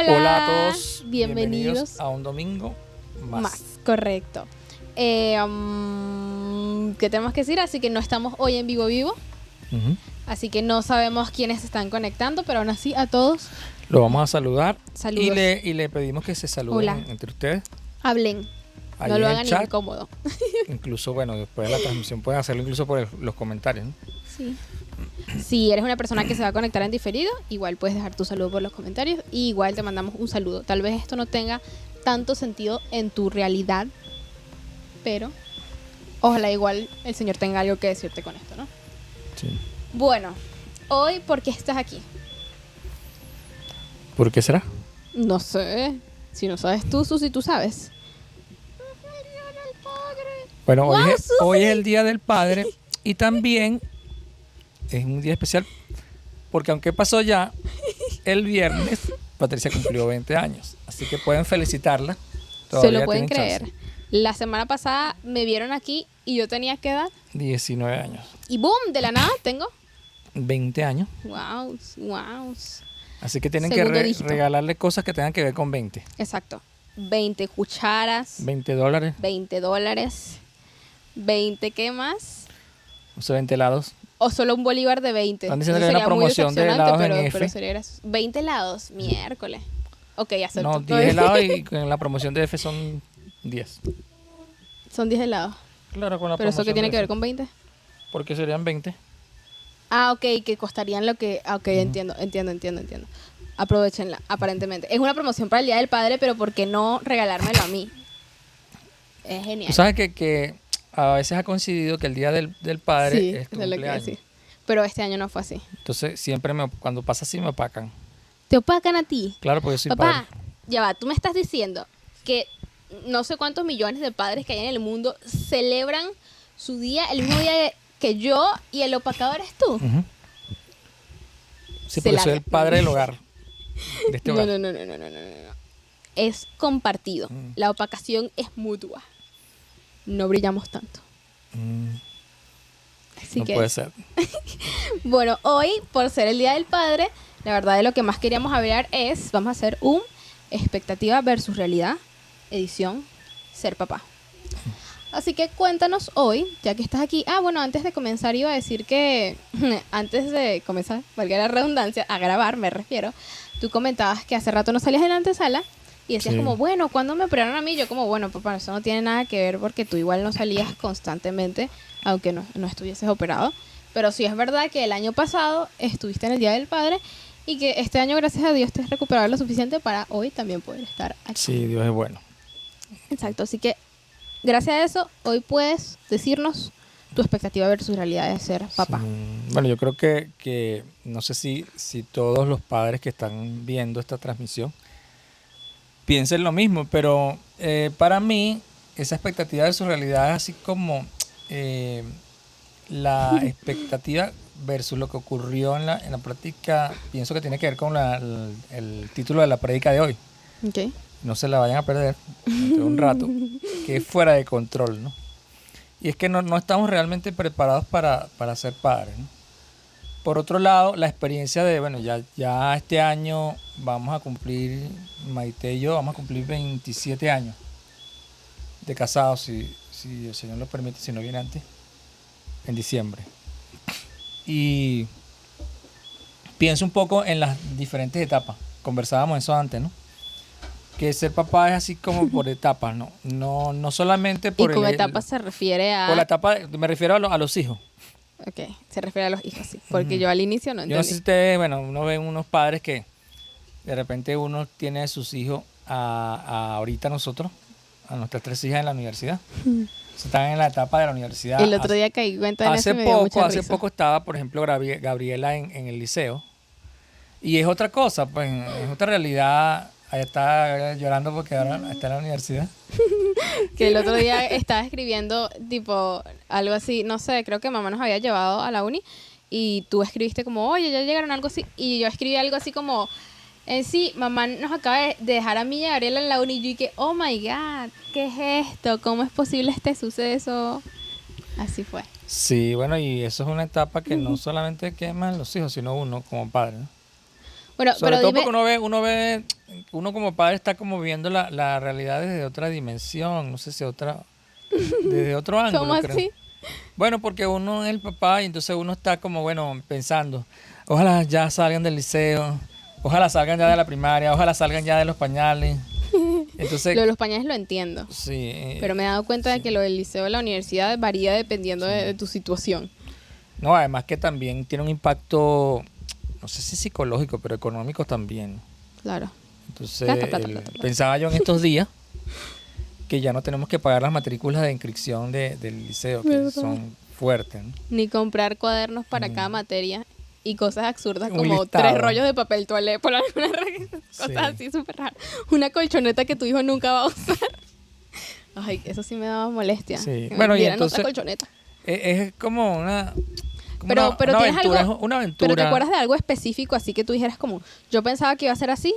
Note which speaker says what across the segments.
Speaker 1: Hola
Speaker 2: a todos,
Speaker 1: bienvenidos
Speaker 2: a un domingo más.
Speaker 1: correcto. ¿Qué tenemos que decir? Así que no estamos hoy en vivo,
Speaker 2: Ujú.
Speaker 1: así que no sabemos quiénes se están conectando, pero aún así a todos,
Speaker 2: Lo vamos a saludar
Speaker 1: saludos.
Speaker 2: y le pedimos que se saluden
Speaker 1: Hola.
Speaker 2: entre ustedes.
Speaker 1: Hablen,
Speaker 2: Ahí
Speaker 1: no lo
Speaker 2: en el
Speaker 1: hagan
Speaker 2: chat.
Speaker 1: incómodo.
Speaker 2: Incluso, bueno, después de la transmisión pueden hacerlo incluso por los comentarios, ¿no?
Speaker 1: Sí. Si eres una persona que se va a conectar en diferido, igual puedes dejar tu saludo por los comentarios y igual te mandamos un saludo. Tal vez esto no tenga tanto sentido en tu realidad, pero ojalá igual el Señor tenga algo que decirte con esto, ¿no?
Speaker 2: Sí.
Speaker 1: Bueno, hoy, ¿por qué estás aquí?
Speaker 2: ¿Por qué será?
Speaker 1: No sé. Si no sabes tú, Susi, tú sabes.
Speaker 2: Bueno,
Speaker 1: ¡Wow,
Speaker 2: hoy
Speaker 1: Susi!
Speaker 2: es el Día del Padre y también es un día especial porque aunque pasó ya, el viernes Patricia cumplió 20 años. Así que pueden felicitarla.
Speaker 1: Se
Speaker 2: Todavía
Speaker 1: lo pueden
Speaker 2: tienen chance.
Speaker 1: creer. La semana pasada me vieron aquí y yo tenía ¿qué edad?
Speaker 2: 19 años.
Speaker 1: Y boom, de la nada tengo.
Speaker 2: 20 años.
Speaker 1: Wow, wow.
Speaker 2: Así que tienen
Speaker 1: Segundo
Speaker 2: que
Speaker 1: dígito.
Speaker 2: regalarle cosas que tengan que ver con 20.
Speaker 1: Exacto. 20 cucharas,
Speaker 2: $20,
Speaker 1: $20, 20 ¿qué más?
Speaker 2: o sea, 20 helados.
Speaker 1: O solo un bolívar de 20.
Speaker 2: Están diciendo
Speaker 1: Eso
Speaker 2: que hay una
Speaker 1: sería muy
Speaker 2: promoción de
Speaker 1: decepcionante,
Speaker 2: helados en
Speaker 1: pero
Speaker 2: F.
Speaker 1: sería gracioso. 20 helados, miércoles. Ok, acepto.
Speaker 2: No, 10 helados y con la promoción de F son 10.
Speaker 1: Son 10 helados.
Speaker 2: Claro, con la
Speaker 1: ¿Pero eso
Speaker 2: promoción
Speaker 1: qué tiene
Speaker 2: de
Speaker 1: que ver
Speaker 2: F.
Speaker 1: con 20?
Speaker 2: Porque serían 20.
Speaker 1: Ah, ok, que costarían lo que... Ah, ok, entiendo. Aprovechenla, aparentemente. Es una promoción para el Día del Padre, pero ¿por qué no regalármelo a mí? Es genial.
Speaker 2: Tú sabes que a veces ha coincidido que el día del padre
Speaker 1: Sí,
Speaker 2: es tu
Speaker 1: eso es lo que iba a
Speaker 2: cumpleaños.
Speaker 1: decir. Pero este año no fue así.
Speaker 2: Entonces siempre cuando pasa así me opacan.
Speaker 1: ¿Te opacan a ti?
Speaker 2: Claro, porque yo soy
Speaker 1: Papá,
Speaker 2: padre.
Speaker 1: ya va, tú me estás diciendo que no sé cuántos millones de padres que hay en el mundo celebran su día el mismo día que yo y el opacado eres tú.
Speaker 2: Ujú. Sí,
Speaker 1: Se
Speaker 2: porque soy
Speaker 1: larga.
Speaker 2: el padre del hogar. De este
Speaker 1: No,
Speaker 2: hogar.
Speaker 1: no. Es compartido. La opacación es mutua. No brillamos tanto.
Speaker 2: Mm,
Speaker 1: Así
Speaker 2: no
Speaker 1: que,
Speaker 2: puede ser.
Speaker 1: bueno, hoy, por ser el Día del Padre, la verdad de lo que más queríamos hablar es, vamos a hacer un expectativa versus realidad, edición, ser papá. Así que cuéntanos hoy, ya que estás aquí. Ah, bueno, antes de comenzar iba a decir que, antes de comenzar, valga la redundancia, a grabar me refiero, tú comentabas que hace rato no salías en la antesala y decías
Speaker 2: Sí.
Speaker 1: como, bueno, ¿cuándo me operaron a mí? Yo como, bueno, papá, eso no tiene nada que ver porque tú igual no salías constantemente, aunque no estuvieses operado. Pero sí es verdad que el año pasado estuviste en el Día del Padre y que este año, gracias a Dios, te has recuperado lo suficiente para hoy también poder estar aquí.
Speaker 2: Sí, Dios es bueno.
Speaker 1: Exacto, así que gracias a eso, hoy puedes decirnos tu expectativa versus realidad de ser papá.
Speaker 2: Sí. Bueno, yo creo que no sé si todos los padres que están viendo esta transmisión piensen lo mismo, pero para mí esa expectativa de su realidad es así como la expectativa versus lo que ocurrió en la práctica. Pienso que tiene que ver con el título de la prédica de hoy.
Speaker 1: Okay.
Speaker 2: No se la vayan a perder dentro de un rato, que es fuera de control, ¿no? Y es que no estamos realmente preparados para ser padres, ¿no? Por otro lado, la experiencia de, bueno, ya este año vamos a cumplir, Maite y yo, vamos a cumplir 27 años de casados, si el Señor lo permite, si no viene antes, en diciembre. Y pienso un poco en las diferentes etapas. Conversábamos eso antes, ¿no? Que ser papá es así como por etapas, ¿no? No solamente por
Speaker 1: Y con etapas se refiere a...
Speaker 2: por la etapa, me refiero a los hijos.
Speaker 1: Ok, se refiere a los hijos, sí. Porque yo al inicio no
Speaker 2: Yo no sé
Speaker 1: entendí.
Speaker 2: si ustedes, bueno, uno ve unos padres que de repente uno tiene a sus hijos a ahorita nosotros, a nuestras 3 hijas en la universidad. Están en la etapa de la universidad.
Speaker 1: El otro día caí cuenta en eso y me dio mucha
Speaker 2: Hace
Speaker 1: risa.
Speaker 2: poco estaba, por ejemplo, Gabriela en el liceo. Y es otra cosa, pues es otra realidad. Allá está llorando porque ahora está en la universidad.
Speaker 1: Que el otro día estaba escribiendo tipo algo así, no sé, creo que mamá nos había llevado a la uni y tú escribiste como, oye, ya llegaron algo así. Y yo escribí algo así como, en sí, mamá nos acaba de dejar a mí y a Gabriela en la uni. Y yo dije, oh my God, ¿qué es esto? ¿Cómo es posible este suceso? Así fue.
Speaker 2: Sí, bueno, y eso es una etapa que no solamente queman los hijos, sino uno como padre, ¿no?
Speaker 1: Bueno,
Speaker 2: Sobre
Speaker 1: pero
Speaker 2: todo
Speaker 1: dime,
Speaker 2: porque uno como padre está como viendo la realidad desde otra dimensión, no sé si desde otro
Speaker 1: ¿cómo
Speaker 2: ángulo, creo.
Speaker 1: así?
Speaker 2: Bueno, porque uno es el papá y entonces uno está como, bueno, pensando, ojalá ya salgan del liceo, ojalá salgan ya de la primaria, ojalá salgan ya de los pañales. Entonces,
Speaker 1: Lo de los pañales lo entiendo.
Speaker 2: sí,
Speaker 1: Pero me he dado cuenta de
Speaker 2: sí,
Speaker 1: que lo del liceo de la universidad varía dependiendo
Speaker 2: sí.
Speaker 1: de tu situación.
Speaker 2: No, además que también tiene un impacto, no sé si psicológico, pero económico también.
Speaker 1: Claro. Plata,
Speaker 2: Entonces,
Speaker 1: plata, plata, plata.
Speaker 2: pensaba yo en estos días que ya no tenemos que pagar las matrículas de inscripción del liceo, que
Speaker 1: ¿Verdad?
Speaker 2: son fuertes, ¿no?
Speaker 1: Ni comprar cuadernos para cada
Speaker 2: Mm.
Speaker 1: materia y cosas absurdas
Speaker 2: Un
Speaker 1: como 3
Speaker 2: listado.
Speaker 1: rollos de papel toalé por alguna razón.
Speaker 2: Sí.
Speaker 1: Cosas así súper raras. Una colchoneta que tu hijo nunca va a usar. Ay, eso sí me daba molestia.
Speaker 2: Sí.
Speaker 1: Que me
Speaker 2: Bueno, y
Speaker 1: dieran otra
Speaker 2: entonces
Speaker 1: colchoneta.
Speaker 2: es como una,
Speaker 1: Pero
Speaker 2: una
Speaker 1: tienes
Speaker 2: aventura,
Speaker 1: algo.
Speaker 2: es una
Speaker 1: Pero te
Speaker 2: aventura.
Speaker 1: acuerdas de algo específico así que tú dijeras como, yo pensaba que iba a ser así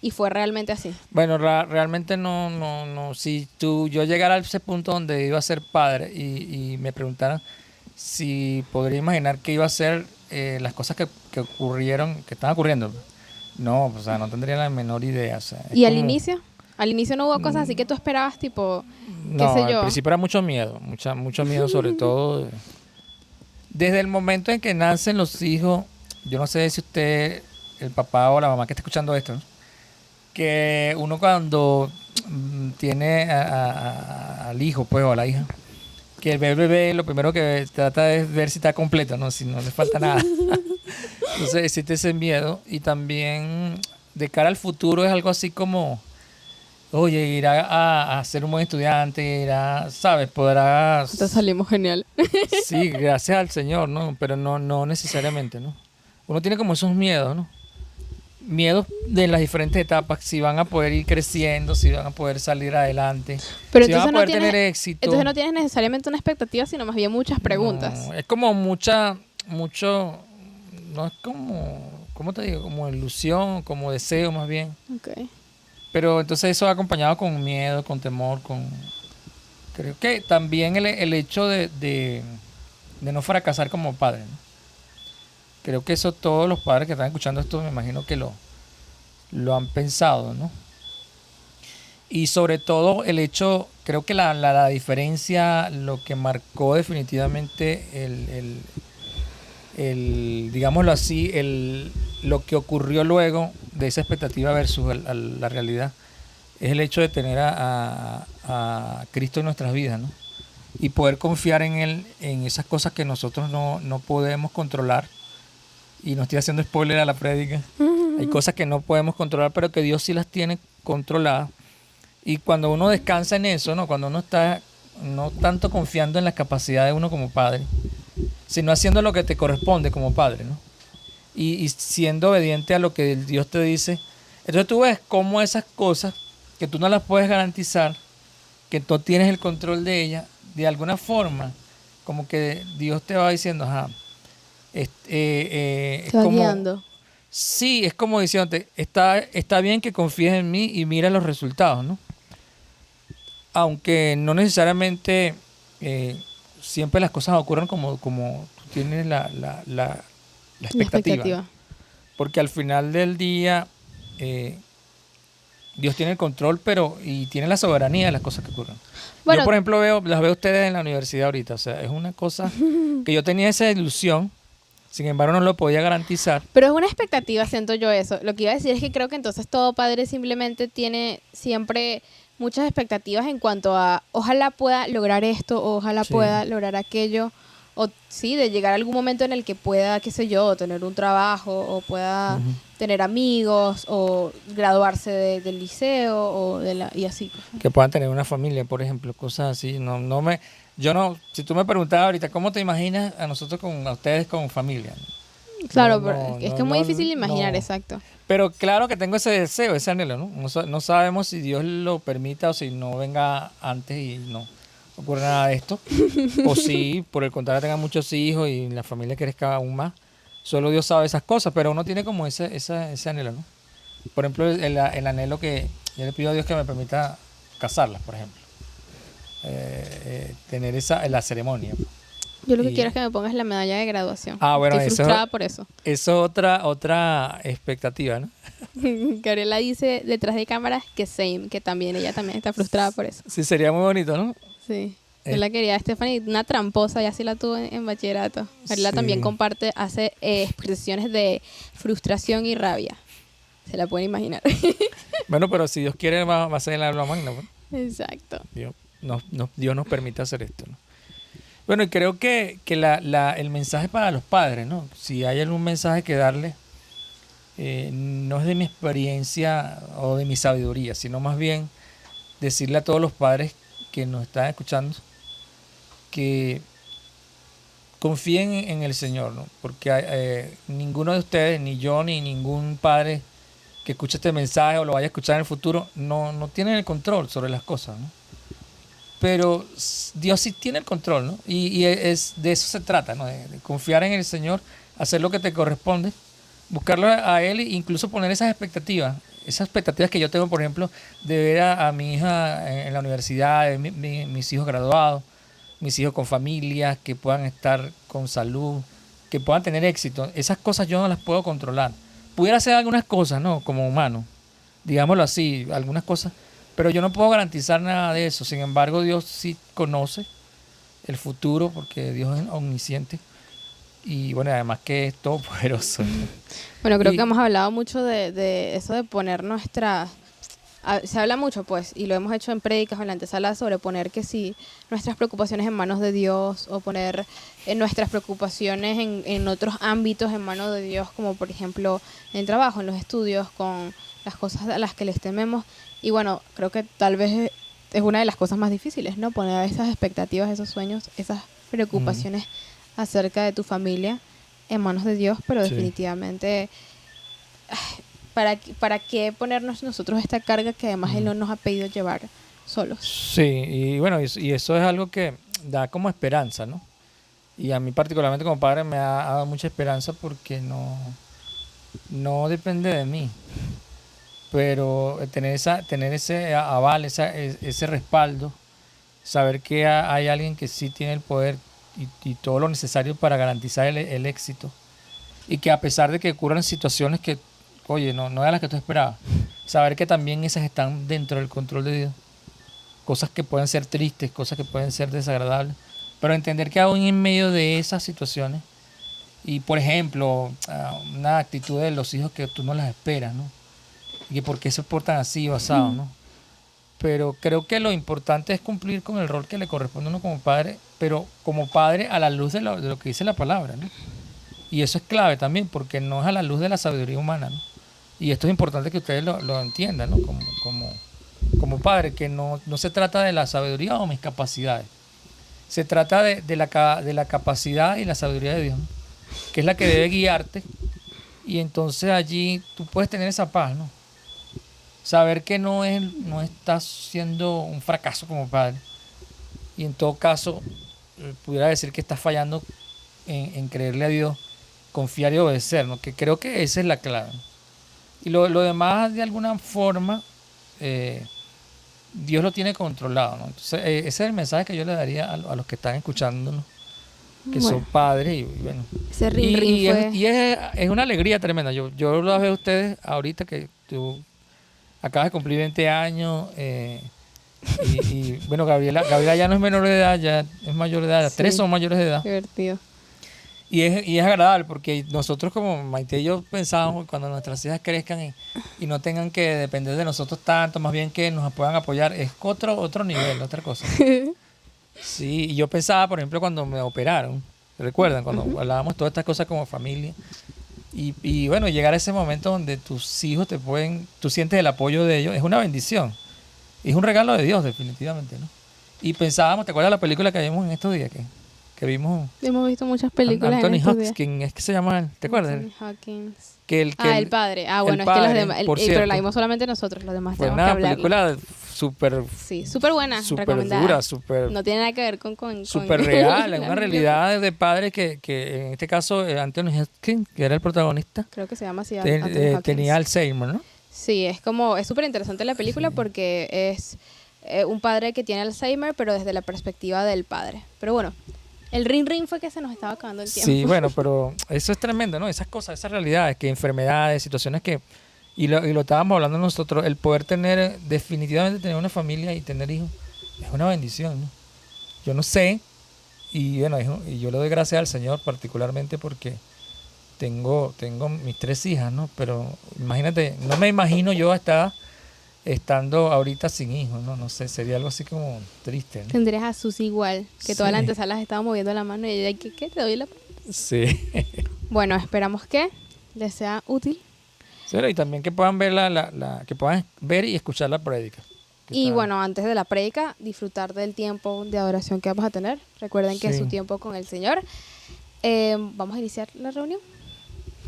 Speaker 1: y fue realmente así.
Speaker 2: Bueno, realmente no. Si yo llegara a ese punto donde iba a ser padre y me preguntaran si podría imaginar que iba a ser las cosas que ocurrieron, que están ocurriendo. No, o sea, no tendría la menor idea. O sea, es
Speaker 1: ¿Y al
Speaker 2: como,
Speaker 1: inicio? Al inicio no hubo cosas así que tú esperabas, tipo, qué
Speaker 2: no,
Speaker 1: sé
Speaker 2: al
Speaker 1: yo.
Speaker 2: principio era mucho miedo, mucho miedo sobre todo. Desde el momento en que nacen los hijos, yo no sé si usted, el papá o la mamá que está escuchando esto, ¿no? Que uno cuando tiene al hijo, pues, o a la hija, que el bebé lo primero que trata es ver si está completo, ¿no? Si no le falta nada. Entonces existe ese miedo y también de cara al futuro es algo así como, oye, irá a ser un buen estudiante, irá, ¿sabes? Podrá,
Speaker 1: Te salimos genial.
Speaker 2: sí, gracias al Señor, ¿no? Pero no necesariamente, ¿no? Uno tiene como esos miedos, ¿no? Miedos de las diferentes etapas, si van a poder ir creciendo, si van a poder salir adelante,
Speaker 1: Pero
Speaker 2: si van a
Speaker 1: entonces
Speaker 2: poder tener éxito.
Speaker 1: entonces no tienes necesariamente una expectativa, sino más bien muchas preguntas.
Speaker 2: No, es como mucho, no es como, ¿cómo te digo? Como ilusión, como deseo más bien.
Speaker 1: Okay.
Speaker 2: Pero entonces eso va acompañado con miedo, con temor, creo que también el hecho de no fracasar como padre, ¿no? Creo que eso todos los padres que están escuchando esto me imagino que lo han pensado, ¿no? Y sobre todo el hecho, creo que la diferencia, lo que marcó definitivamente digámoslo así, lo que ocurrió luego de esa expectativa versus la realidad, es el hecho de tener a Cristo en nuestras vidas, ¿no? Y poder confiar en Él, en esas cosas que nosotros no podemos controlar. Y no estoy haciendo spoiler a la prédica. Hay cosas que no podemos controlar, pero que Dios sí las tiene controladas. Y cuando uno descansa en eso, ¿no? Cuando uno está no tanto confiando en la capacidad de uno como padre, sino haciendo lo que te corresponde como padre, ¿no? Y siendo obediente a lo que Dios te dice. Entonces tú ves cómo esas cosas que tú no las puedes garantizar, que tú tienes el control de ellas, de alguna forma, como que Dios te va diciendo, ajá, es
Speaker 1: Te va
Speaker 2: como,
Speaker 1: guiando.
Speaker 2: sí, es como diciéndote, está bien que confíes en mí y mira los resultados, ¿no? Aunque no necesariamente siempre las cosas ocurran como tú tienes la
Speaker 1: La
Speaker 2: expectativa, ¿no?
Speaker 1: expectativa.
Speaker 2: Porque al final del día eh, Dios tiene el control, y tiene la soberanía de las cosas que ocurren.
Speaker 1: Bueno,
Speaker 2: Yo, por ejemplo, las veo ustedes en la universidad ahorita, o sea, es una cosa que yo tenía esa ilusión, sin embargo no lo podía garantizar.
Speaker 1: pero es una expectativa, siento yo eso. Lo que iba a decir es que creo que entonces todo padre simplemente tiene siempre muchas expectativas en cuanto a ojalá pueda lograr esto, o ojalá
Speaker 2: Sí.
Speaker 1: pueda lograr aquello, o sí, de llegar a algún momento en el que pueda, qué sé yo, tener un trabajo, o pueda
Speaker 2: Ujú.
Speaker 1: tener amigos, o graduarse del liceo, y así.
Speaker 2: Que puedan tener una familia, por ejemplo, cosas así. Si tú me preguntabas ahorita, ¿cómo te imaginas a nosotros a ustedes con familia?
Speaker 1: Claro,
Speaker 2: No,
Speaker 1: pero
Speaker 2: no,
Speaker 1: es
Speaker 2: no,
Speaker 1: que es muy
Speaker 2: no,
Speaker 1: difícil de imaginar,
Speaker 2: no.
Speaker 1: exacto.
Speaker 2: Pero claro que tengo ese deseo, ese anhelo, ¿no? No sabemos si Dios lo permita o si no venga antes y no ocurre nada de esto. O si, por el contrario, tenga muchos hijos y la familia crezca aún más. Solo Dios sabe esas cosas, pero uno tiene como ese anhelo, ¿no? Por ejemplo, el anhelo que yo le pido a Dios que me permita casarlas, por ejemplo. Tener la ceremonia.
Speaker 1: Yo lo que quiero es que me pongas la medalla de graduación.
Speaker 2: Ah, bueno,
Speaker 1: Estoy frustrada por eso.
Speaker 2: Eso es otra expectativa, ¿no?
Speaker 1: Gabriela dice detrás de cámaras que same, que también ella también está frustrada por eso.
Speaker 2: Sí, sería muy bonito, ¿no?
Speaker 1: Sí. Yo la quería, Stephanie, una tramposa, ya sí la tuve en bachillerato. Gabriela también comparte, hace expresiones de frustración y rabia. Se la pueden imaginar.
Speaker 2: Bueno, pero si Dios quiere va a ser el alma magna, ¿no?
Speaker 1: Exacto.
Speaker 2: Dios nos permite hacer esto, ¿no? Bueno, y creo que el mensaje para los padres, ¿no? Si hay algún mensaje que darle, no es de mi experiencia o de mi sabiduría, sino más bien decirle a todos los padres que nos están escuchando que confíen en el Señor, ¿no? Porque ninguno de ustedes, ni yo, ni ningún padre que escuche este mensaje o lo vaya a escuchar en el futuro, no tienen el control sobre las cosas, ¿no? Pero Dios sí tiene el control, ¿no? Y de eso se trata, ¿no? De confiar en el Señor, hacer lo que te corresponde, buscarlo a Él e incluso poner esas expectativas que yo tengo, por ejemplo, de ver a mi hija en la universidad, de mis hijos graduados, mis hijos con familias, que puedan estar con salud, que puedan tener éxito. Esas cosas yo no las puedo controlar. Pudiera hacer algunas cosas, ¿no? Como humano, digámoslo así, algunas cosas, pero yo no puedo garantizar nada de eso. Sin embargo, Dios sí conoce el futuro porque Dios es omnisciente y bueno, además que es todopoderoso.
Speaker 1: Bueno, creo que hemos hablado mucho de eso de poner se habla mucho, pues, y lo hemos hecho en prédicas o en la antesala sobre poner que sí, nuestras preocupaciones en manos de Dios o poner nuestras preocupaciones en otros ámbitos en manos de Dios, como por ejemplo en el trabajo, en los estudios, con las cosas a las que les tememos. Y bueno, creo que tal vez es una de las cosas más difíciles, ¿no? Poner esas expectativas, esos sueños, esas preocupaciones acerca de tu familia en manos de Dios, pero definitivamente ¿para qué ponernos nosotros esta carga que además Él no nos ha pedido llevar solos?
Speaker 2: Sí, y bueno, y eso es algo que da como esperanza, ¿no? Y a mí particularmente como padre me ha dado mucha esperanza porque no depende de mí, pero tener ese aval, ese respaldo, saber que hay alguien que sí tiene el poder y todo lo necesario para garantizar el éxito, y que a pesar de que ocurran situaciones que, oye, no eran las que tú esperabas, saber que también esas están dentro del control de Dios, cosas que pueden ser tristes, cosas que pueden ser desagradables, pero entender que aún en medio de esas situaciones, y por ejemplo, una actitud de los hijos que tú no las esperas, ¿no? Y que por qué se portan así o asado, ¿no? Pero creo que lo importante es cumplir con el rol que le corresponde a uno como padre, pero como padre a la luz de lo que dice la palabra, ¿no? Y eso es clave también, porque no es a la luz de la sabiduría humana, ¿no? Y esto es importante que ustedes lo entiendan, ¿no? Como padre, que no se trata de la sabiduría o mis capacidades. Se trata de la capacidad y la sabiduría de Dios, ¿no? Que es la que debe guiarte. Y entonces allí tú puedes tener esa paz, ¿no? Saber que no estás siendo un fracaso como padre. Y en todo caso, pudiera decir que estás fallando en creerle a Dios, confiar y obedecer, ¿no? Que creo que esa es la clave. Y lo demás, de alguna forma, Dios lo tiene controlado, ¿no? Entonces, ese es el mensaje que yo le daría a los que están escuchándonos, que son padres. Y bueno,
Speaker 1: ese rin
Speaker 2: y es una alegría tremenda. Yo lo veo a ustedes ahorita que tú acabas de cumplir 20 años. Y bueno, Gabriela ya no es menor de edad, ya es mayor de edad. Sí. 3 son mayores de edad.
Speaker 1: Divertido.
Speaker 2: Y es agradable porque nosotros como Maite y yo pensábamos cuando nuestras hijas crezcan y no tengan que depender de nosotros tanto, más bien que nos puedan apoyar, es otro nivel, otra cosa. Sí, y yo pensaba, por ejemplo, cuando me operaron, ¿recuerdan? Cuando hablábamos todas estas cosas como familia. Y bueno, llegar a ese momento donde tus hijos tú sientes el apoyo de ellos, es una bendición. Es un regalo de Dios, definitivamente, ¿no? Y pensábamos, ¿te acuerdas de la película que vimos en estos días? Que vimos.
Speaker 1: Hemos visto muchas películas.
Speaker 2: Anthony Hopkins, es que se llama, ¿te acuerdas?
Speaker 1: Anthony Hopkins.
Speaker 2: El
Speaker 1: padre. Bueno, es que los demás, pero la vimos solamente nosotros, los demás tenemos que hablar.
Speaker 2: Fue una película súper.
Speaker 1: Sí, súper buena,
Speaker 2: súper
Speaker 1: recomendada.
Speaker 2: Dura, súper.
Speaker 1: No tiene nada que ver con
Speaker 2: súper real, es una realidad de padre que en este caso Anthony Hopkins, que era el protagonista.
Speaker 1: Creo que se llama así.
Speaker 2: Tenía Alzheimer, ¿no?
Speaker 1: Sí, es súper interesante la película porque es un padre que tiene Alzheimer, pero desde la perspectiva del padre. Pero bueno, El ring ring fue que se nos estaba acabando el tiempo.
Speaker 2: Sí, bueno, pero eso es tremendo, ¿no? Esas cosas, esas realidades, que enfermedades, situaciones que... Y lo estábamos hablando nosotros, el poder tener, definitivamente tener una familia y tener hijos, es una bendición, ¿no? Yo no sé, y bueno, y yo le doy gracias al Señor particularmente porque tengo mis 3 hijas, ¿no? Pero imagínate, no me imagino yo estando ahorita sin hijos, ¿no? No sé, sería algo así como triste, ¿no?
Speaker 1: Tendrías a Susi igual, que toda
Speaker 2: Sí.
Speaker 1: la antesala estaba moviendo la mano y ella, ¿qué? ¿Te doy la...?
Speaker 2: Sí.
Speaker 1: Bueno, esperamos que les sea útil.
Speaker 2: Sí, y también que puedan ver que puedan ver y escuchar la prédica. Que
Speaker 1: Y
Speaker 2: está-
Speaker 1: bueno, antes de la prédica, disfrutar del tiempo de adoración que vamos a tener. Recuerden que es
Speaker 2: Sí.
Speaker 1: su tiempo con el Señor. Vamos a iniciar la reunión.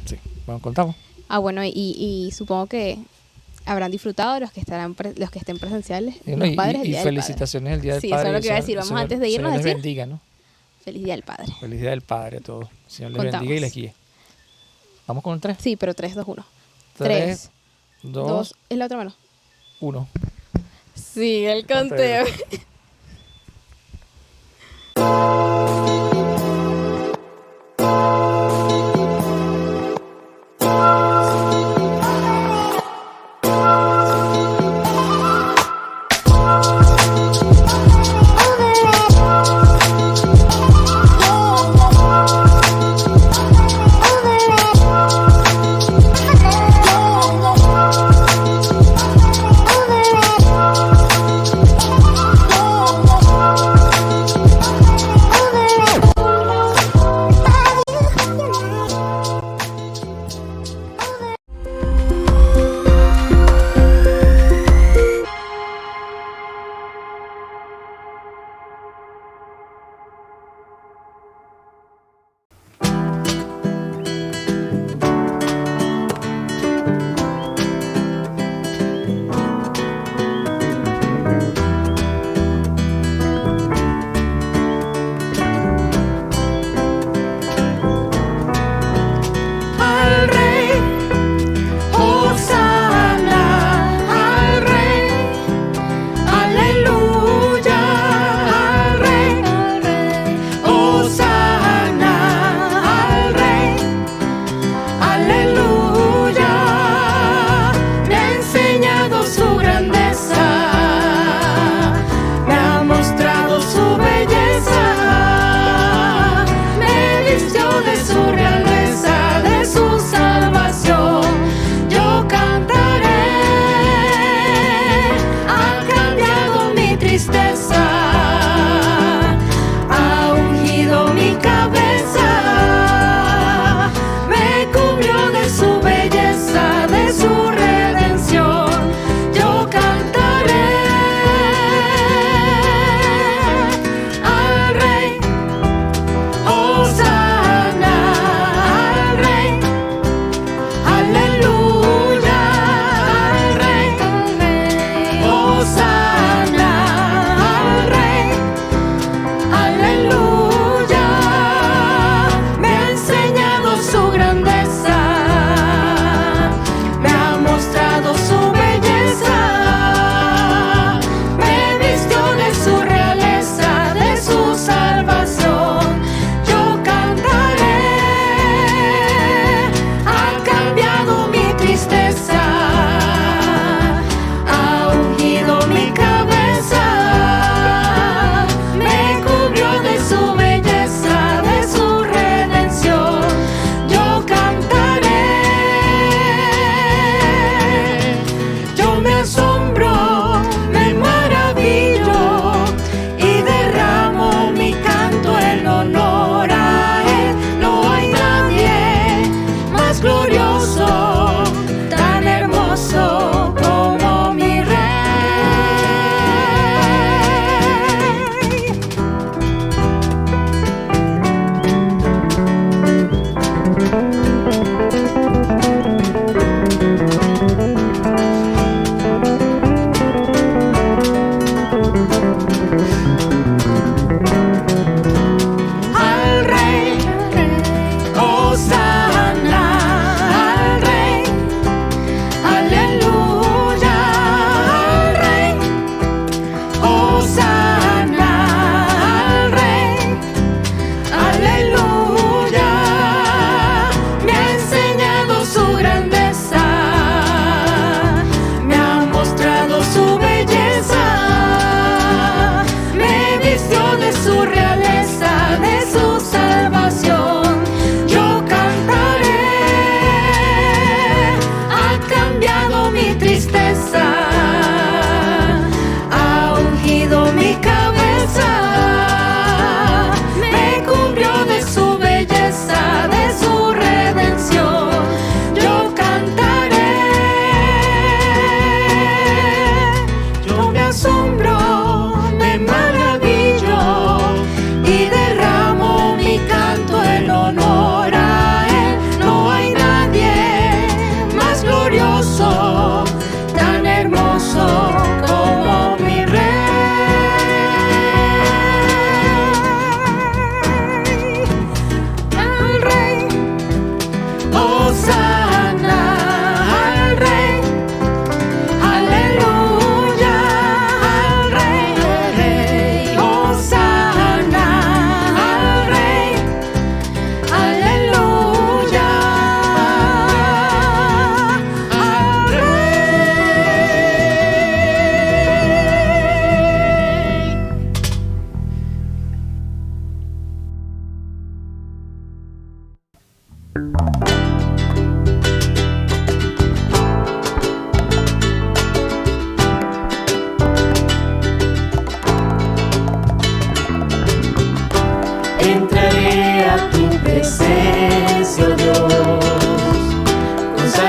Speaker 2: Sí, bueno, contamos.
Speaker 1: Bueno, y supongo que habrán disfrutado los que los que estén presenciales,
Speaker 2: Y,
Speaker 1: los padres
Speaker 2: y
Speaker 1: el día del
Speaker 2: felicitaciones el Día del
Speaker 1: Sí,
Speaker 2: Padre.
Speaker 1: eso es lo que iba a
Speaker 2: El
Speaker 1: decir. Vamos
Speaker 2: Señor-
Speaker 1: antes de irnos a
Speaker 2: Señor les
Speaker 1: decir.
Speaker 2: bendiga, ¿no?
Speaker 1: Feliz Día del Padre.
Speaker 2: Feliz Día del Padre a todos. El Señor les
Speaker 1: Contamos.
Speaker 2: bendiga y les guíe. Vamos con un 3.
Speaker 1: Sí, pero 3, 2, 1.
Speaker 2: 3,
Speaker 1: 2.
Speaker 2: 2,
Speaker 1: ¿Es la otra mano?
Speaker 2: 1.
Speaker 1: Sí, el conteo.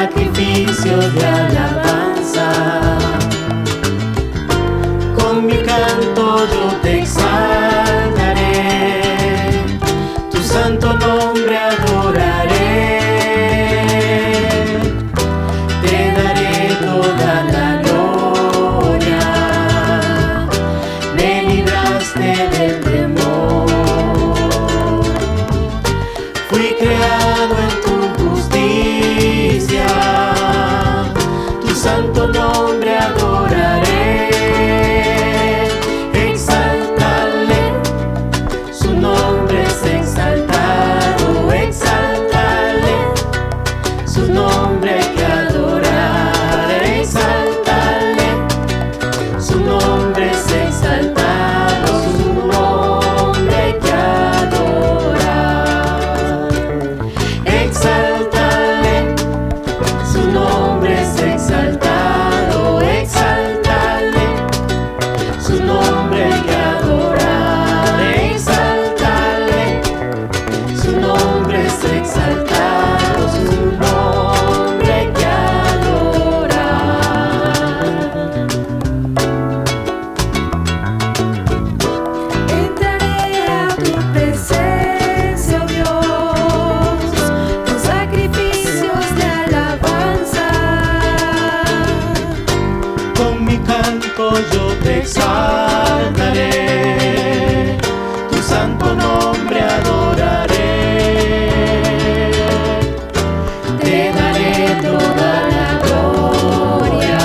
Speaker 3: sacrificios de alabanza. Con mi canto yo te exaltaré, tu santo nombre adoraré. Te daré toda la gloria, me libraste del temor. Fui creado en tu justicia, tu santo nombre adoraré. Exáltale, su nombre es exaltado. Exáltale, su nombre hay que adorar. Exáltale, su nombre es exaltado. Su nombre hay que adorar. Exáltale, su nombre es exaltado. Exáltale, su nombre hay que adorar. Exáltale, su nombre es exaltado. Su nombre hay que adorar. Entraré a tu presencia, oh Dios, con sacrificios de alabanza. Con mi canto yo te exaltaré, tu santo nombre adoraré. Te daré toda la gloria,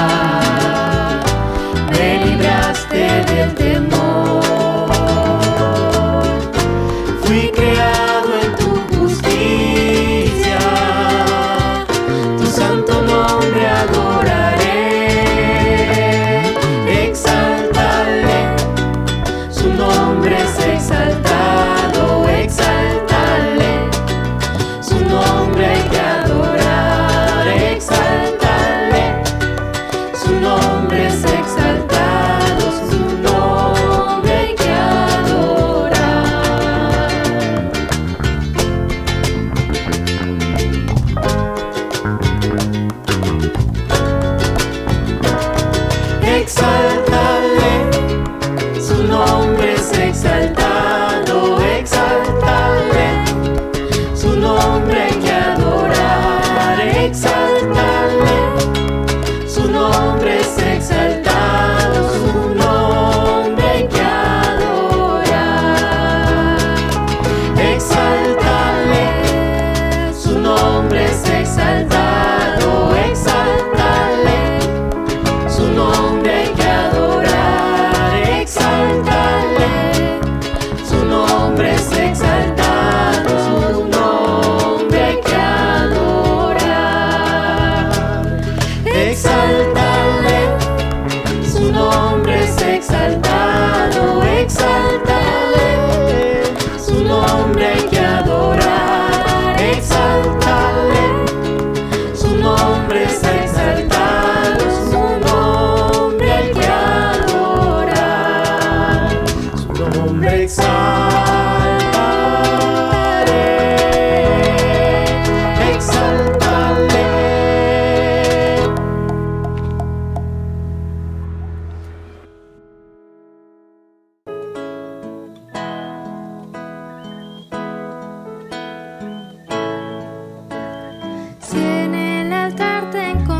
Speaker 3: me libraste del temor. Fui creado en tu justicia, tu santo nombre adoraré. Exáltale, su nombre es exaltado. Exáltale, su nombre hay que adorar. Exáltale, su nombre es exaltado. Su nombre hay que adorar. Exáltale, su nombre es exaltado. Exáltale, su nombre hay que adorar. Exáltale, su nombre es exaltado. Su nombre hay que adorar. Exáltale, su nombre es exaltado. Exáltale, su nombre hay que adorar. Exáltale, su nombre es exaltado. Su nombre hay que adorar. Exáltale, su nombre es exaltado. Exáltale, su nombre hay que adorar. Exáltale, su nombre es exaltado. Su nombre hay que adorar. Su nombre exaltaré. Exáltale. Si en el altar te encontré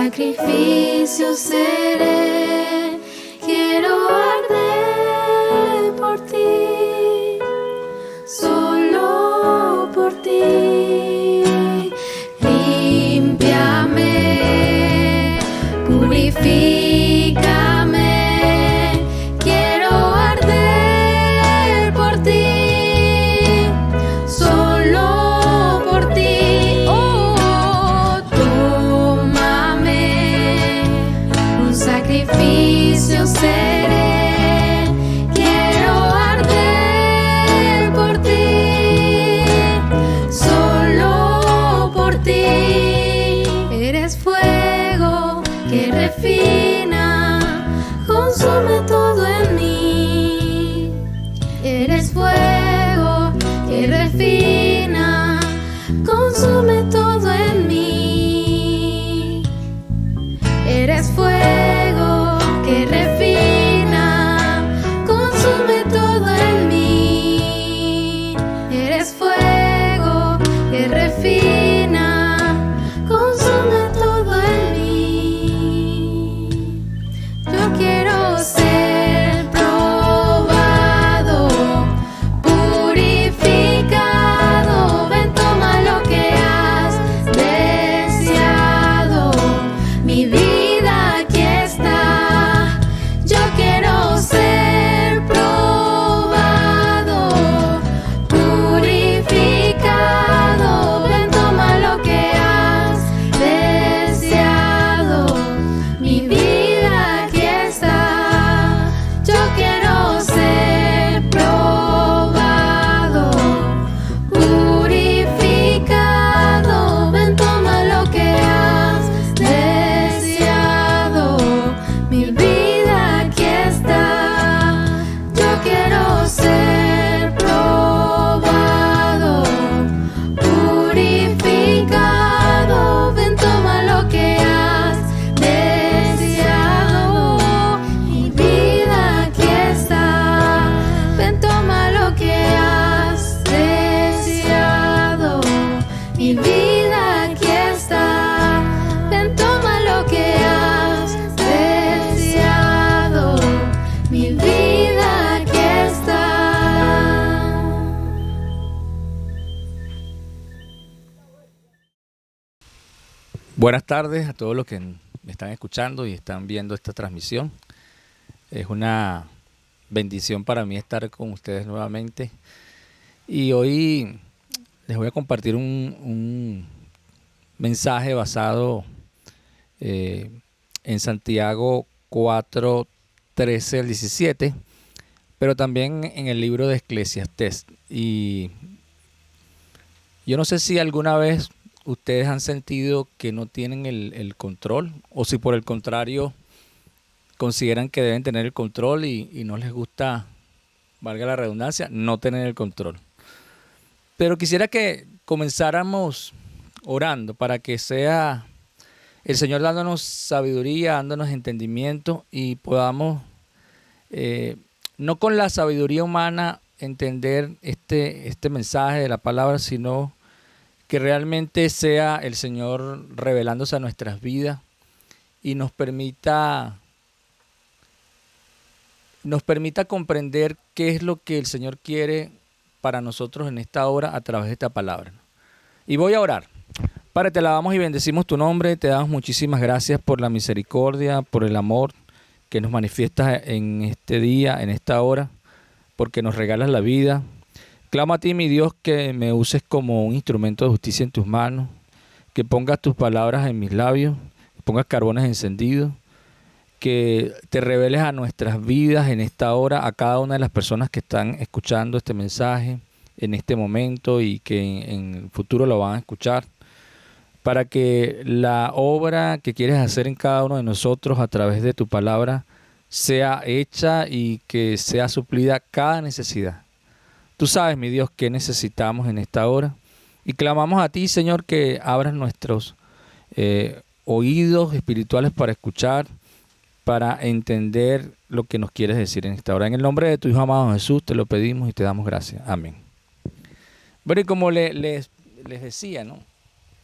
Speaker 4: sacrificio seré, quiero arder por ti, solo por ti. Límpiame, purifícame, quiero arder por ti, solo por ti. Oh, tómame, un sacrificio seré, quiero arder por ti, solo por ti. Eres fuego que refina, consume todo en mí. Eres fuego que refina, consume todo en mí. Eres fuego que refina, consume todo en mí. Eres fuego que refina, consume todo en mí. Yo quiero ser probado, purificado. Ven, toma lo que has deseado. Mi vida aquí está. Yo quiero ser probado, purificado. Ven, toma lo que has deseado. Mi vida aquí está. Yo quiero ser probado, purificado. Ven, toma lo que has deseado. Mi vida aquí está. Yo quiero ser probado, purificado. Ven, toma lo que has deseado. Mi vida aquí está. Ven, toma lo que has deseado. Mi vida aquí está. Ven, toma lo que has deseado. Mi vida aquí está.
Speaker 2: Buenas tardes a todos los que me están escuchando y están viendo esta transmisión. Es una bendición para mí estar con ustedes nuevamente. Y hoy les voy a compartir un mensaje basado en Santiago 4, 13 al 17, pero también en el libro de Eclesiastés. Y yo no sé si alguna vez ustedes han sentido que no tienen el control, o si por el contrario consideran que deben tener el control y no les gusta, valga la redundancia, no tener el control. Pero quisiera que comenzáramos orando para que sea el Señor dándonos sabiduría, dándonos entendimiento y podamos, no con la sabiduría humana, entender este mensaje de la palabra, sino que realmente sea el Señor revelándose a nuestras vidas y nos permita comprender qué es lo que el Señor quiere para nosotros en esta hora a través de esta palabra. Y voy a orar. Padre, te alabamos y bendecimos tu nombre, te damos muchísimas gracias por la misericordia, por el amor que nos manifiestas en este día, en esta hora, porque nos regalas la vida. Clamo a ti, mi Dios, que me uses como un instrumento de justicia en tus manos, que pongas tus palabras en mis labios, que pongas carbones encendidos, que te reveles a nuestras vidas en esta hora, a cada una de las personas que están escuchando este mensaje en este momento y que en el futuro lo van a escuchar, para que la obra que quieres hacer en cada uno de nosotros a través de tu palabra sea hecha y que sea suplida cada necesidad. Tú sabes, mi Dios, qué necesitamos en esta hora y clamamos a ti, Señor, que abras nuestros oídos espirituales para escuchar, para entender lo que nos quieres decir en esta hora. En el nombre de tu Hijo amado Jesús te lo pedimos y te damos gracias. Amén. Bueno, y como les decía, ¿no?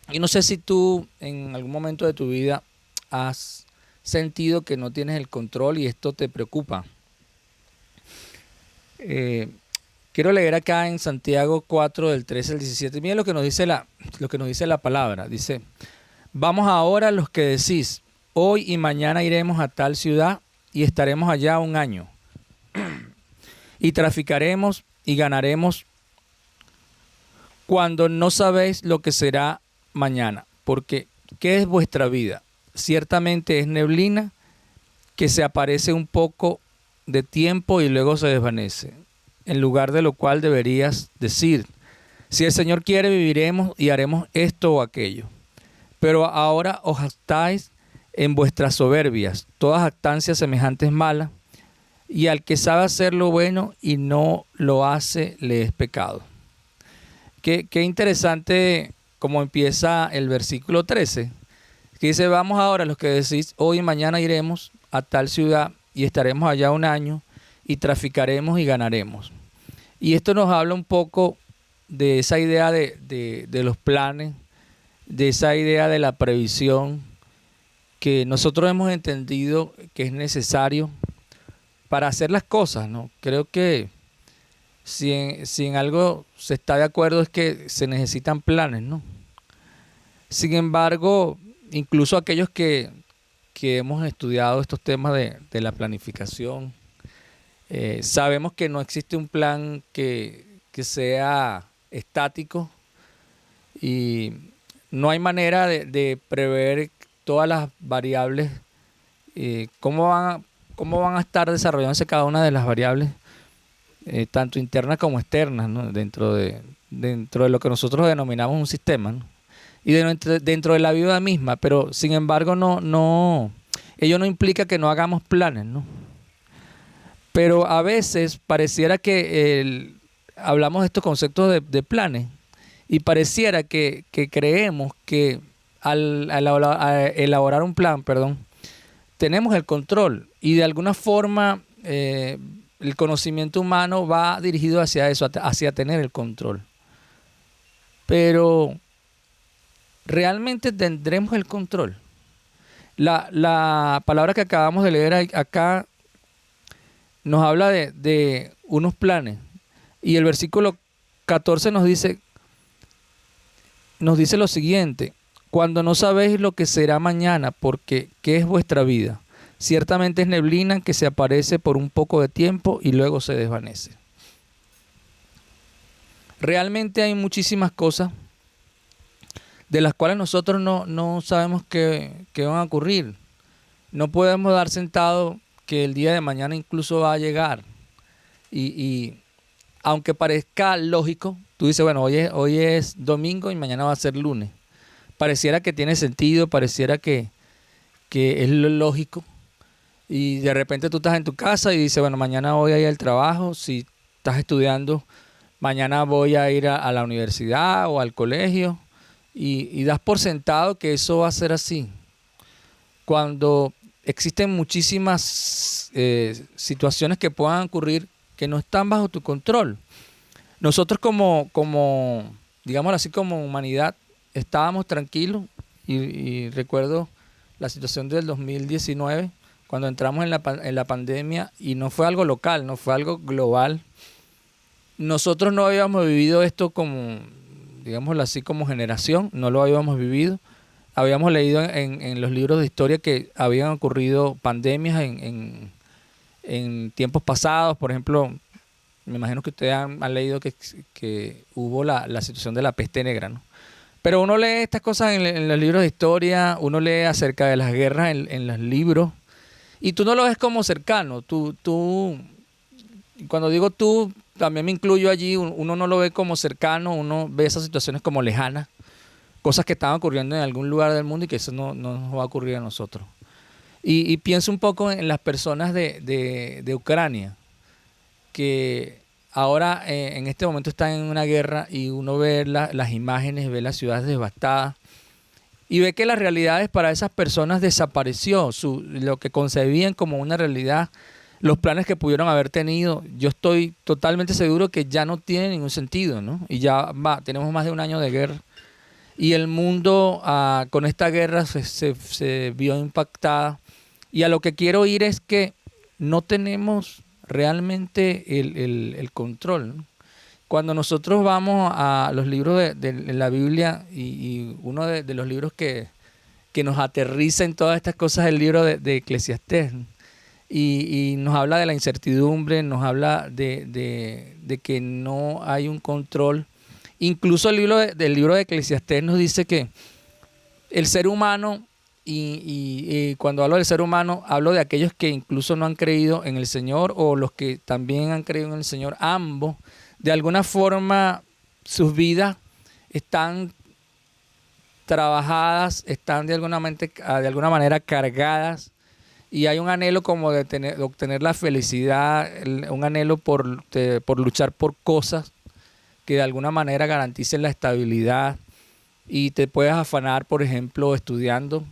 Speaker 2: Y no sé si tú en algún momento de tu vida has sentido que no tienes el control y esto te preocupa. Quiero leer acá en Santiago 4, del 13 al 17. Miren lo que nos dice la palabra. Dice: vamos ahora los que decís, hoy y mañana iremos a tal ciudad y estaremos allá un año. Y traficaremos y ganaremos, cuando no sabéis lo que será mañana. Porque, ¿qué es vuestra vida? Ciertamente es neblina que se aparece un poco de tiempo y luego se desvanece. En lugar de lo cual deberías decir: si el Señor quiere, viviremos y haremos esto o aquello. Pero ahora os jactáis en vuestras soberbias. Toda jactancia semejante es mala, y al que sabe hacer lo bueno y no lo hace, le es pecado. Qué interesante como empieza el versículo 13, que dice: vamos ahora los que decís, hoy y mañana iremos a tal ciudad y estaremos allá un año y traficaremos y ganaremos. Y esto nos habla un poco de esa idea de los planes, de esa idea de la previsión que nosotros hemos entendido que es necesario para hacer las cosas, ¿no? Creo que si en algo se está de acuerdo es que se necesitan planes, ¿no? Sin embargo, incluso aquellos que hemos estudiado estos temas de la planificación, sabemos que no existe un plan que sea estático y no hay manera de prever todas las variables, cómo van a estar desarrollándose cada una de las variables, tanto internas como externas, ¿no? dentro de lo que nosotros denominamos un sistema, ¿no? Y dentro de la vida misma, pero sin embargo ello no implica que no hagamos planes, ¿no? Pero a veces pareciera que hablamos de estos conceptos de planes y pareciera que creemos que al elaborar un plan, tenemos el control y de alguna forma el conocimiento humano va dirigido hacia eso, hacia tener el control. Pero ¿realmente tendremos el control? La palabra que acabamos de leer acá nos habla de unos planes. Y el versículo 14 nos dice lo siguiente: cuando no sabéis lo que será mañana, porque ¿qué es vuestra vida? Ciertamente es neblina que se aparece por un poco de tiempo y luego se desvanece. Realmente hay muchísimas cosas de las cuales nosotros no sabemos qué van a ocurrir. No podemos dar sentado que el día de mañana incluso va a llegar. Y aunque parezca lógico, tú dices, bueno, hoy es domingo y mañana va a ser lunes. Pareciera que tiene sentido, pareciera que es lo lógico. Y de repente tú estás en tu casa y dices, bueno, mañana voy a ir al trabajo. Si estás estudiando, mañana voy a ir a la universidad o al colegio. Y das por sentado que eso va a ser así. Cuando existen muchísimas situaciones que puedan ocurrir que no están bajo tu control. Nosotros como digámoslo así, como humanidad, estábamos tranquilos y recuerdo la situación del 2019, cuando entramos en la pandemia, y no fue algo local, no fue algo global. Nosotros no habíamos vivido esto como, digámoslo así, como generación, no lo habíamos vivido. Habíamos leído en los libros de historia que habían ocurrido pandemias en tiempos pasados. Por ejemplo, me imagino que ustedes han leído que hubo la situación de la peste negra, ¿no? Pero uno lee estas cosas en los libros de historia, uno lee acerca de las guerras en los libros, y tú no lo ves como cercano. Tú, cuando digo tú, también me incluyo allí. Uno no lo ve como cercano, uno ve esas situaciones como lejanas, cosas que estaban ocurriendo en algún lugar del mundo y que eso no nos va a ocurrir a nosotros. Y pienso un poco en las personas de Ucrania, que ahora en este momento están en una guerra, y uno ve las imágenes, ve las ciudades devastadas y ve que las realidades para esas personas desapareció. Lo que concebían como una realidad, los planes que pudieron haber tenido, yo estoy totalmente seguro que ya no tienen ningún sentido, ¿no? Y ya tenemos más de un año de guerra. y el mundo con esta guerra se vio impactada. Y a lo que quiero ir es que no tenemos realmente el control, ¿no? Cuando nosotros vamos a los libros de la Biblia y uno de los libros que nos aterriza en todas estas cosas es el libro de Eclesiastés, ¿no? Y nos habla de la incertidumbre, nos habla de que no hay un control. Incluso el libro de Eclesiastés nos dice que el ser humano, y cuando hablo del ser humano, hablo de aquellos que incluso no han creído en el Señor o los que también han creído en el Señor, ambos, de alguna forma sus vidas están trabajadas, están de alguna manera cargadas, y hay un anhelo como de obtener la felicidad, un anhelo por luchar por cosas que de alguna manera garanticen la estabilidad. Y te puedes afanar, por ejemplo, estudiando,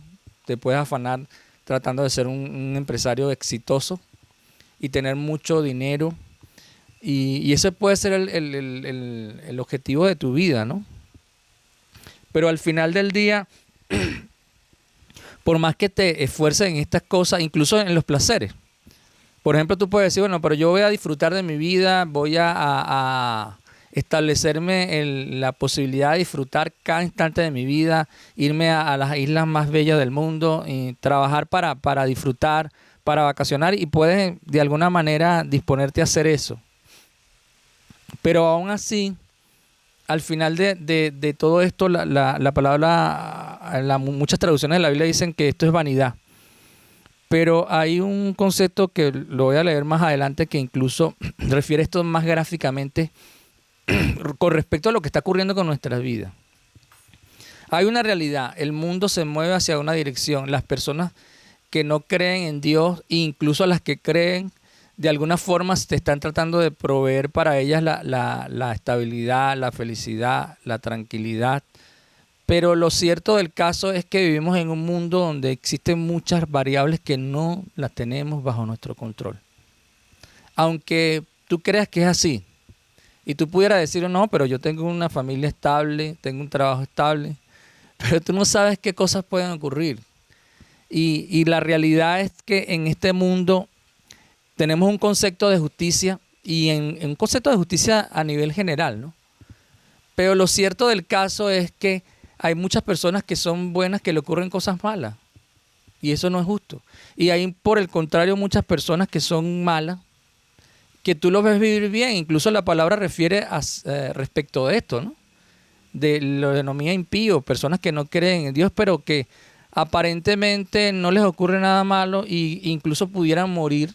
Speaker 2: te puedes afanar tratando de ser un empresario exitoso y tener mucho dinero. Y ese puede ser el objetivo de tu vida, ¿no? Pero al final del día, por más que te esfuerces en estas cosas, incluso en los placeres. Por ejemplo, tú puedes decir, bueno, pero yo voy a disfrutar de mi vida, voy a establecerme la posibilidad de disfrutar cada instante de mi vida, irme a las islas más bellas del mundo, y trabajar para disfrutar, para vacacionar, y puedes de alguna manera disponerte a hacer eso. Pero aún así, al final de todo esto, la palabra, muchas traducciones de la Biblia dicen que esto es vanidad. Pero hay un concepto que lo voy a leer más adelante que incluso refiere esto más gráficamente con respecto a lo que está ocurriendo con nuestras vidas. Hay una realidad, el mundo se mueve hacia una dirección. Las personas que no creen en Dios, incluso las que creen, de alguna forma te están tratando de proveer para ellas la estabilidad, la felicidad, la tranquilidad. Pero lo cierto del caso es que vivimos en un mundo donde existen muchas variables que no las tenemos bajo nuestro control. Aunque tú creas que es así, y tú pudieras decir, no, pero yo tengo una familia estable, tengo un trabajo estable, pero tú no sabes qué cosas pueden ocurrir. Y la realidad es que en este mundo tenemos un concepto de justicia, y en un concepto de justicia a nivel general, ¿no? Pero lo cierto del caso es que hay muchas personas que son buenas que le ocurren cosas malas, y eso no es justo. Y hay, por el contrario, muchas personas que son malas, que tú los ves vivir bien. Incluso la palabra refiere respecto de esto, ¿no? Lo denomina impío, personas que no creen en Dios, pero que aparentemente no les ocurre nada malo, e incluso pudieran morir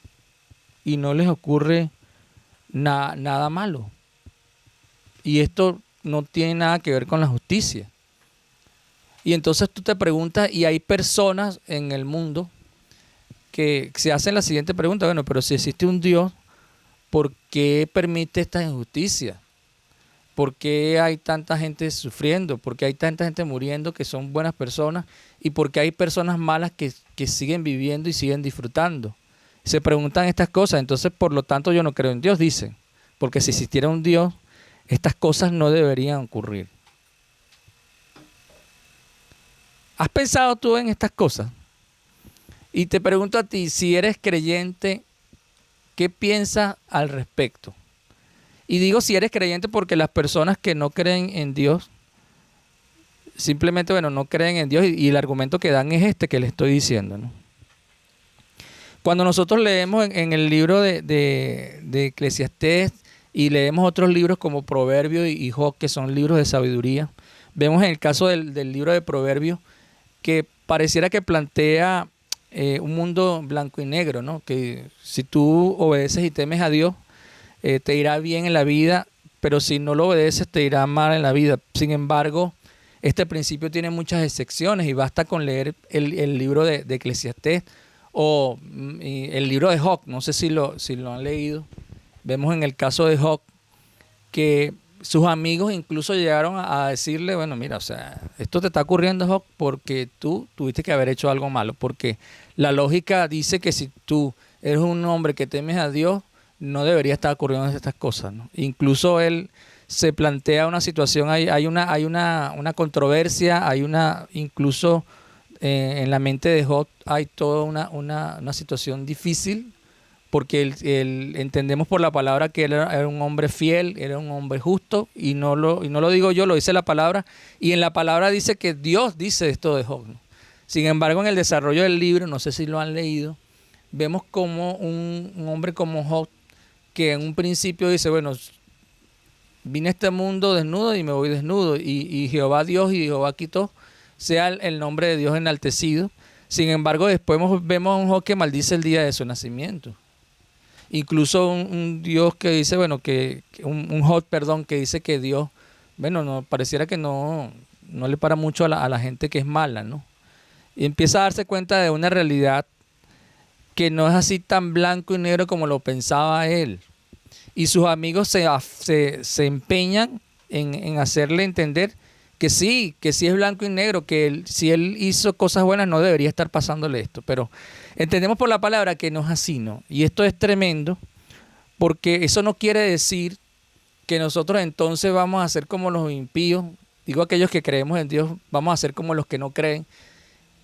Speaker 2: y no les ocurre nada malo. Y esto no tiene nada que ver con la justicia. Y entonces tú te preguntas, y hay personas en el mundo que se hacen la siguiente pregunta: bueno, pero si existe un Dios, ¿por qué permite esta injusticia? ¿Por qué hay tanta gente sufriendo? ¿Por qué hay tanta gente muriendo que son buenas personas? ¿Y por qué hay personas malas que siguen viviendo y siguen disfrutando? Se preguntan estas cosas. Entonces, por lo tanto, yo no creo en Dios, dicen. Porque si existiera un Dios, estas cosas no deberían ocurrir. ¿Has pensado tú en estas cosas? Y te pregunto a ti, si eres creyente, ¿qué piensas al respecto? Y digo si eres creyente porque las personas que no creen en Dios, simplemente, bueno, no creen en Dios, y el argumento que dan es este que les estoy diciendo, ¿no? Cuando nosotros leemos en el libro de Eclesiastés, y leemos otros libros como Proverbios y Job, que son libros de sabiduría, vemos en el caso del libro de Proverbios que pareciera que plantea un mundo blanco y negro, ¿no? Que si tú obedeces y temes a Dios, te irá bien en la vida, pero si no lo obedeces te irá mal en la vida. Sin embargo, este principio tiene muchas excepciones, y basta con leer el libro de Eclesiastés o el libro de Job. No sé si lo han leído. Vemos en el caso de Job que sus amigos incluso llegaron a decirle, bueno, mira, o sea, esto te está ocurriendo, Job, porque tú tuviste que haber hecho algo malo, porque la lógica dice que si tú eres un hombre que temes a Dios, no debería estar ocurriendo estas cosas, ¿no? Incluso él se plantea una situación, hay una controversia, incluso en la mente de Job hay toda una situación difícil, porque entendemos por la palabra que él era un hombre fiel, era un hombre justo, y no lo digo yo, lo dice la palabra, y en la palabra dice que Dios dice esto de Job, ¿no? Sin embargo, en el desarrollo del libro, no sé si lo han leído, vemos como un hombre como Job, que en un principio dice, bueno, vine a este mundo desnudo y me voy desnudo, y Jehová Dios y Jehová quitó, sea el nombre de Dios enaltecido. Sin embargo, después vemos a un Job que maldice el día de su nacimiento. Incluso un Dios que dice, bueno, un Job, perdón, que dice que Dios, bueno, no pareciera que no le para mucho a la gente que es mala, ¿no? Y empieza a darse cuenta de una realidad que no es así tan blanco y negro como lo pensaba él. Y sus amigos se empeñan en hacerle entender que sí es blanco y negro, que si él hizo cosas buenas no debería estar pasándole esto. Pero entendemos por la palabra que no es así, ¿no? Y esto es tremendo, porque eso no quiere decir que nosotros entonces vamos a ser como los impíos. Digo, aquellos que creemos en Dios, vamos a ser como los que no creen.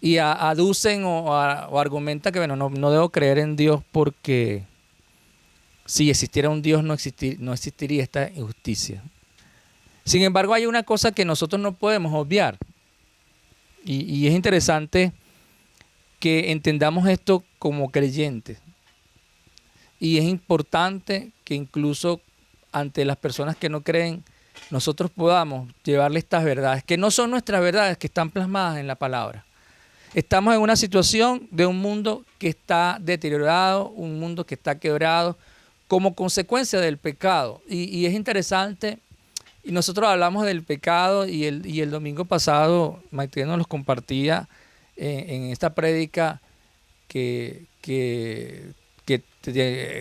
Speaker 2: Y aducen o argumentan que, bueno, no debo creer en Dios porque si existiera un Dios no existiría esta injusticia. Sin embargo, hay una cosa que nosotros no podemos obviar. Y es interesante que entendamos esto como creyentes. Y es importante que incluso ante las personas que no creen, nosotros podamos llevarle estas verdades, que no son nuestras verdades, que están plasmadas en la palabra. Estamos en una situación de un mundo que está deteriorado, un mundo que está quebrado como consecuencia del pecado. Y es interesante, y nosotros hablamos del pecado y el domingo pasado Maite nos los compartía en esta prédica que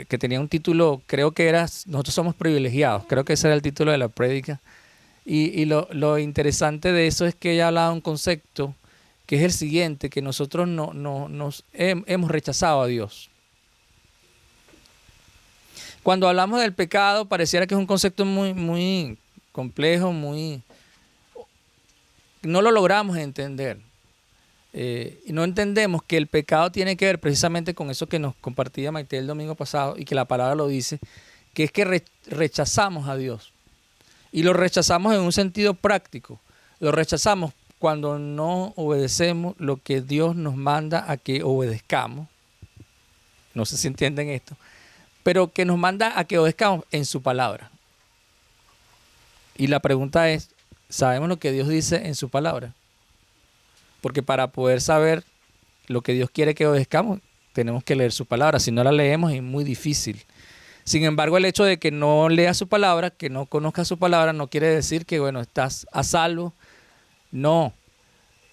Speaker 2: tenía un título, creo que era Nosotros somos privilegiados, creo que ese era el título de la prédica. Y lo interesante de eso es que ella hablaba de un concepto que es el siguiente, que nosotros hemos rechazado a Dios. Cuando hablamos del pecado, pareciera que es un concepto muy, muy complejo, no lo logramos entender. Y no entendemos que el pecado tiene que ver precisamente con eso que nos compartía Maite el domingo pasado, y que la palabra lo dice, que es que rechazamos a Dios. Y lo rechazamos en un sentido práctico. Lo rechazamos cuando no obedecemos lo que Dios nos manda a que obedezcamos. No sé si entienden esto. Pero que nos manda a que obedezcamos en su palabra. Y la pregunta es, ¿sabemos lo que Dios dice en su palabra? Porque para poder saber lo que Dios quiere que obedezcamos, tenemos que leer su palabra. Si no la leemos es muy difícil. Sin embargo, el hecho de que no lea su palabra, que no conozca su palabra, no quiere decir que, bueno, estás a salvo. No,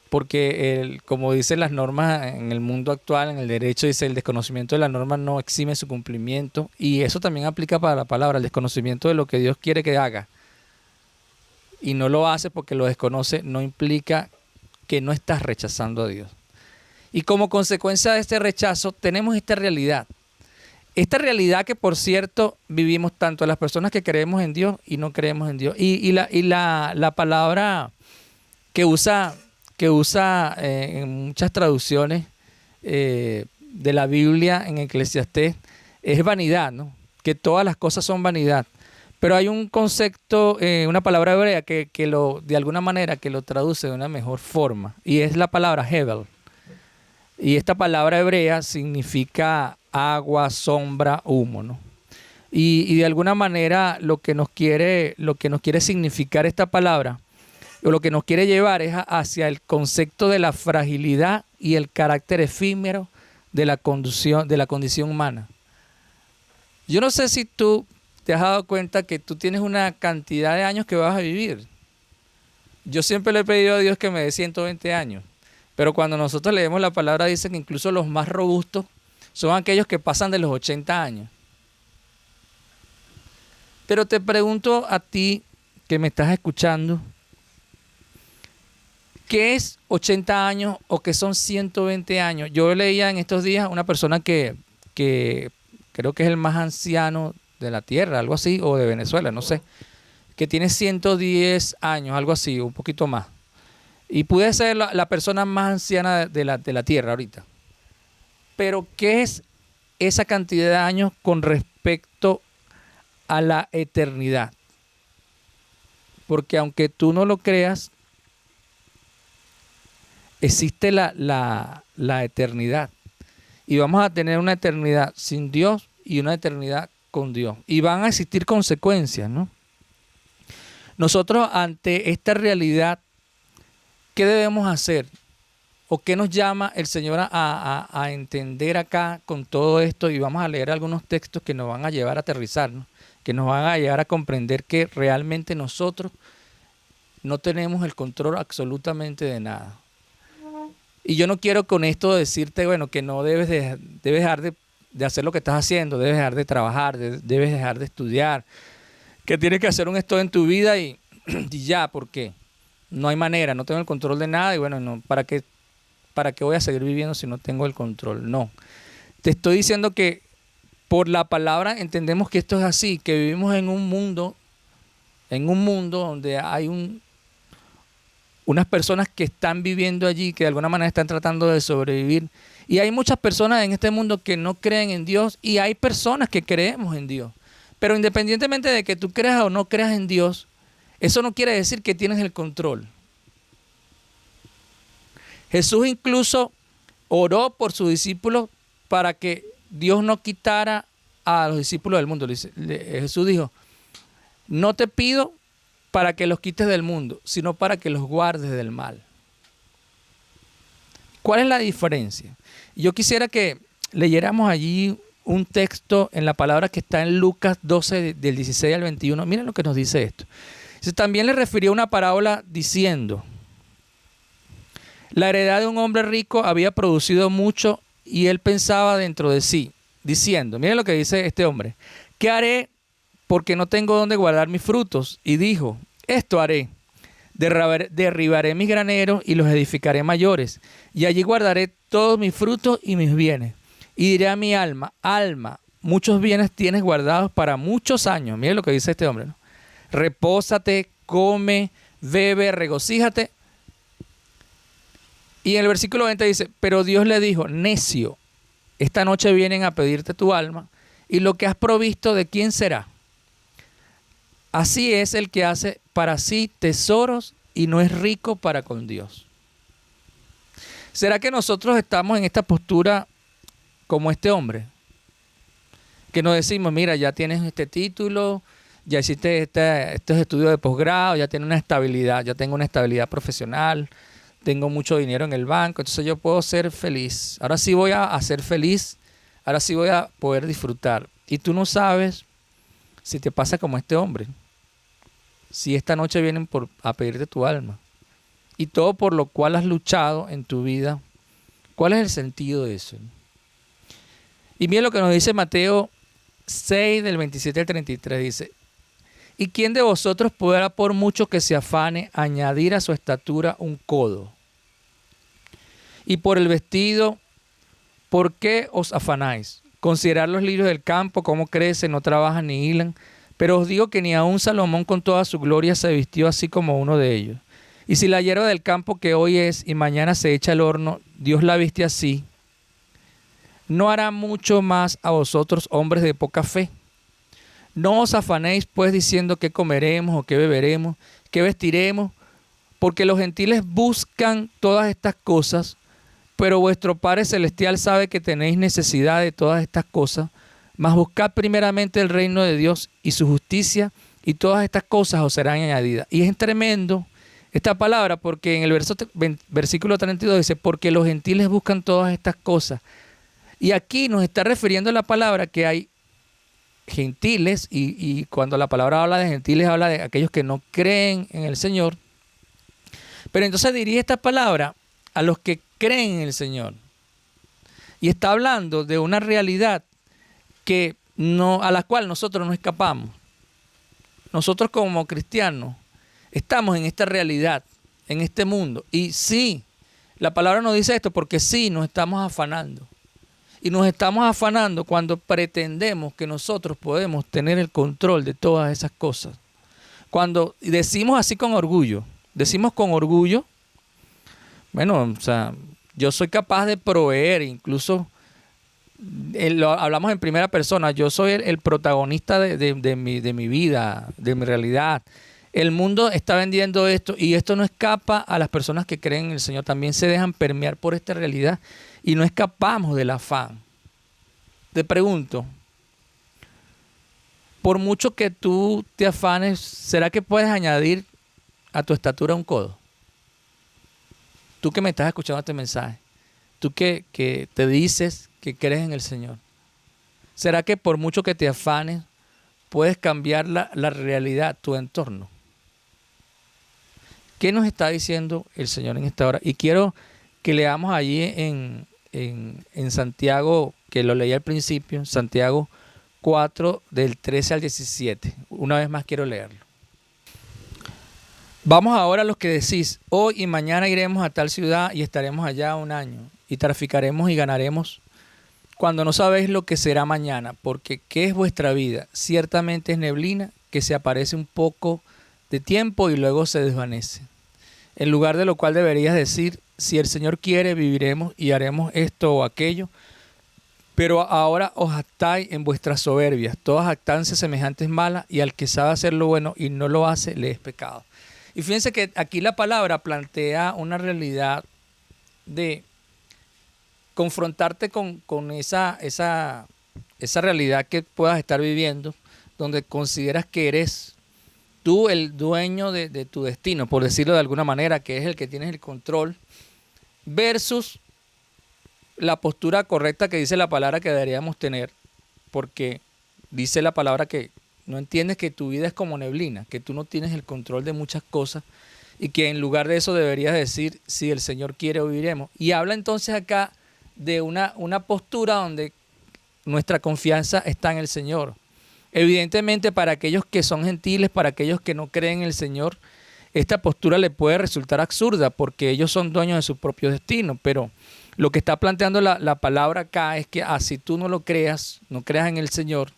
Speaker 2: porque como dicen las normas en el mundo actual, en el derecho, dice el desconocimiento de la norma no exime su cumplimiento, y eso también aplica para la palabra, el desconocimiento de lo que Dios quiere que haga. Y no lo hace porque lo desconoce, no implica que no estás rechazando a Dios. Y como consecuencia de este rechazo tenemos esta realidad. Esta realidad que, por cierto, vivimos tanto las personas que creemos en Dios y no creemos en Dios. Y la palabra que usa en muchas traducciones de la Biblia en Eclesiastés es vanidad, ¿no? Que todas las cosas son vanidad. Pero hay un concepto, una palabra hebrea que de alguna manera que lo traduce de una mejor forma, y es la palabra Hebel. Y esta palabra hebrea significa agua, sombra, humo, ¿no? Y de alguna manera lo que nos quiere significar esta palabra, o lo que nos quiere llevar, es hacia el concepto de la fragilidad y el carácter efímero de la condición humana. Yo no sé si tú te has dado cuenta que tú tienes una cantidad de años que vas a vivir. Yo siempre le he pedido a Dios que me dé 120 años. Pero cuando nosotros leemos la palabra, dice que incluso los más robustos son aquellos que pasan de los 80 años. Pero te pregunto a ti que me estás escuchando, ¿qué es 80 años o qué son 120 años? Yo leía en estos días una persona que creo que es el más anciano de la tierra, algo así, o de Venezuela, no sé. que tiene 110 años, algo así, un poquito más. Y puede ser la persona más anciana de la Tierra ahorita. Pero ¿qué es esa cantidad de años con respecto a la eternidad? Porque aunque tú no lo creas, existe la eternidad. Y vamos a tener una eternidad sin Dios y una eternidad con Dios. Y van a existir consecuencias, ¿no? Nosotros ante esta realidad, ¿qué debemos hacer? ¿O qué nos llama el Señor a entender acá con todo esto? Y vamos a leer algunos textos que nos van a llevar a aterrizar, ¿no? Que nos van a llevar a comprender que realmente nosotros no tenemos el control absolutamente de nada. Y yo no quiero con esto decirte, bueno, que no debes dejar de hacer lo que estás haciendo, debes dejar de trabajar, debes dejar de estudiar, que tienes que hacer un estudio en tu vida y ya, ¿por qué? No hay manera, no tengo el control de nada y bueno, no, ¿para qué voy a seguir viviendo si no tengo el control? No. Te estoy diciendo que por la palabra entendemos que esto es así, que vivimos en un mundo donde hay unas personas que están viviendo allí, que de alguna manera están tratando de sobrevivir. Y hay muchas personas en este mundo que no creen en Dios y hay personas que creemos en Dios. Pero independientemente de que tú creas o no creas en Dios, eso no quiere decir que tienes el control. Jesús incluso oró por sus discípulos para que Dios no quitara a los discípulos del mundo. Jesús dijo, no te pido para que los quites del mundo, sino para que los guardes del mal. ¿Cuál es la diferencia? Yo quisiera que leyéramos allí un texto en la palabra que está en Lucas 12, del 16 al 21. Miren lo que nos dice esto. También le refirió una parábola diciendo, la heredad de un hombre rico había producido mucho y él pensaba dentro de sí, diciendo, miren lo que dice este hombre, ¿qué haré porque no tengo dónde guardar mis frutos? Y dijo, esto haré, derribaré mis graneros y los edificaré mayores, y allí guardaré todos mis frutos y mis bienes. Y diré a mi alma, alma, muchos bienes tienes guardados para muchos años. Miren lo que dice este hombre, ¿no? Repósate, come, bebe, regocíjate. Y en el versículo 20 dice, pero Dios le dijo, necio, esta noche vienen a pedirte tu alma, y lo que has provisto, ¿de quién será? Así es el que hace para sí tesoros y no es rico para con Dios. ¿Será que nosotros estamos en esta postura como este hombre? Que nos decimos, mira, ya tienes este título, ya hiciste estos estudios de posgrado, ya tienes una estabilidad, ya tengo una estabilidad profesional, tengo mucho dinero en el banco, entonces yo puedo ser feliz. Ahora sí voy a ser feliz, ahora sí voy a poder disfrutar. Y tú no sabes si te pasa como este hombre. Si esta noche vienen a pedirte tu alma. Y todo por lo cual has luchado en tu vida. ¿Cuál es el sentido de eso? Y miren lo que nos dice Mateo 6, del 27 al 33. Dice, ¿y quién de vosotros podrá, por mucho que se afane, añadir a su estatura un codo? Y por el vestido, ¿por qué os afanáis? Considerad los lirios del campo, cómo crecen, no trabajan ni hilan. Pero os digo que ni aun Salomón con toda su gloria se vistió así como uno de ellos. Y si la hierba del campo que hoy es y mañana se echa al horno, Dios la viste así, ¿no hará mucho más a vosotros, hombres de poca fe? No os afanéis pues diciendo qué comeremos o qué beberemos, qué vestiremos, porque los gentiles buscan todas estas cosas, pero vuestro Padre Celestial sabe que tenéis necesidad de todas estas cosas. Mas buscad primeramente el reino de Dios y su justicia, y todas estas cosas os serán añadidas. Y es tremendo esta palabra porque en el versículo 32 dice, porque los gentiles buscan todas estas cosas. Y aquí nos está refiriendo a la palabra que hay gentiles, y cuando la palabra habla de gentiles, habla de aquellos que no creen en el Señor. Pero entonces dirige esta palabra a los que creen en el Señor. Y está hablando de una realidad a la cual nosotros no escapamos. Nosotros como cristianos estamos en esta realidad, en este mundo. Y sí, la palabra nos dice esto porque sí nos estamos afanando. Y nos estamos afanando cuando pretendemos que nosotros podemos tener el control de todas esas cosas. Cuando decimos así con orgullo, bueno, o sea, yo soy capaz de proveer, incluso hablamos en primera persona, yo soy el protagonista de mi vida, de mi realidad. El mundo está vendiendo esto y esto no escapa a las personas que creen en el Señor. También se dejan permear por esta realidad y no escapamos del afán. Te pregunto, por mucho que tú te afanes, ¿será que puedes añadir a tu estatura un codo? Tú que me estás escuchando este mensaje, tú que te dices que crees en el Señor, ¿será que por mucho que te afanes puedes cambiar la realidad, tu entorno? ¿Qué nos está diciendo el Señor en esta hora? Y quiero que leamos allí en Santiago, que lo leí al principio, Santiago 4, del 13 al 17. Una vez más quiero leerlo. Vamos ahora a los que decís, hoy y mañana iremos a tal ciudad y estaremos allá un año, y traficaremos y ganaremos, cuando no sabéis lo que será mañana, porque ¿qué es vuestra vida? Ciertamente es neblina que se aparece un poco de tiempo y luego se desvanece. En lugar de lo cual deberías decir, si el Señor quiere, viviremos y haremos esto o aquello. Pero ahora os jactáis en vuestras soberbias. Toda jactancia semejante es mala, y al que sabe hacer lo bueno y no lo hace, le es pecado. Y fíjense que aquí la palabra plantea una realidad de confrontarte con esa realidad que puedas estar viviendo, donde consideras que eres tú el dueño de tu destino, por decirlo de alguna manera, que es el que tienes el control, versus la postura correcta que dice la palabra que deberíamos tener, porque dice la palabra que no entiendes que tu vida es como neblina, que tú no tienes el control de muchas cosas y que en lugar de eso deberías decir, si el Señor quiere, viviremos. Y habla entonces acá de una postura donde nuestra confianza está en el Señor. Evidentemente, para aquellos que son gentiles, para aquellos que no creen en el Señor, esta postura le puede resultar absurda porque ellos son dueños de su propio destino. Pero lo que está planteando la palabra acá es que así tú no lo creas, no creas en el Señor,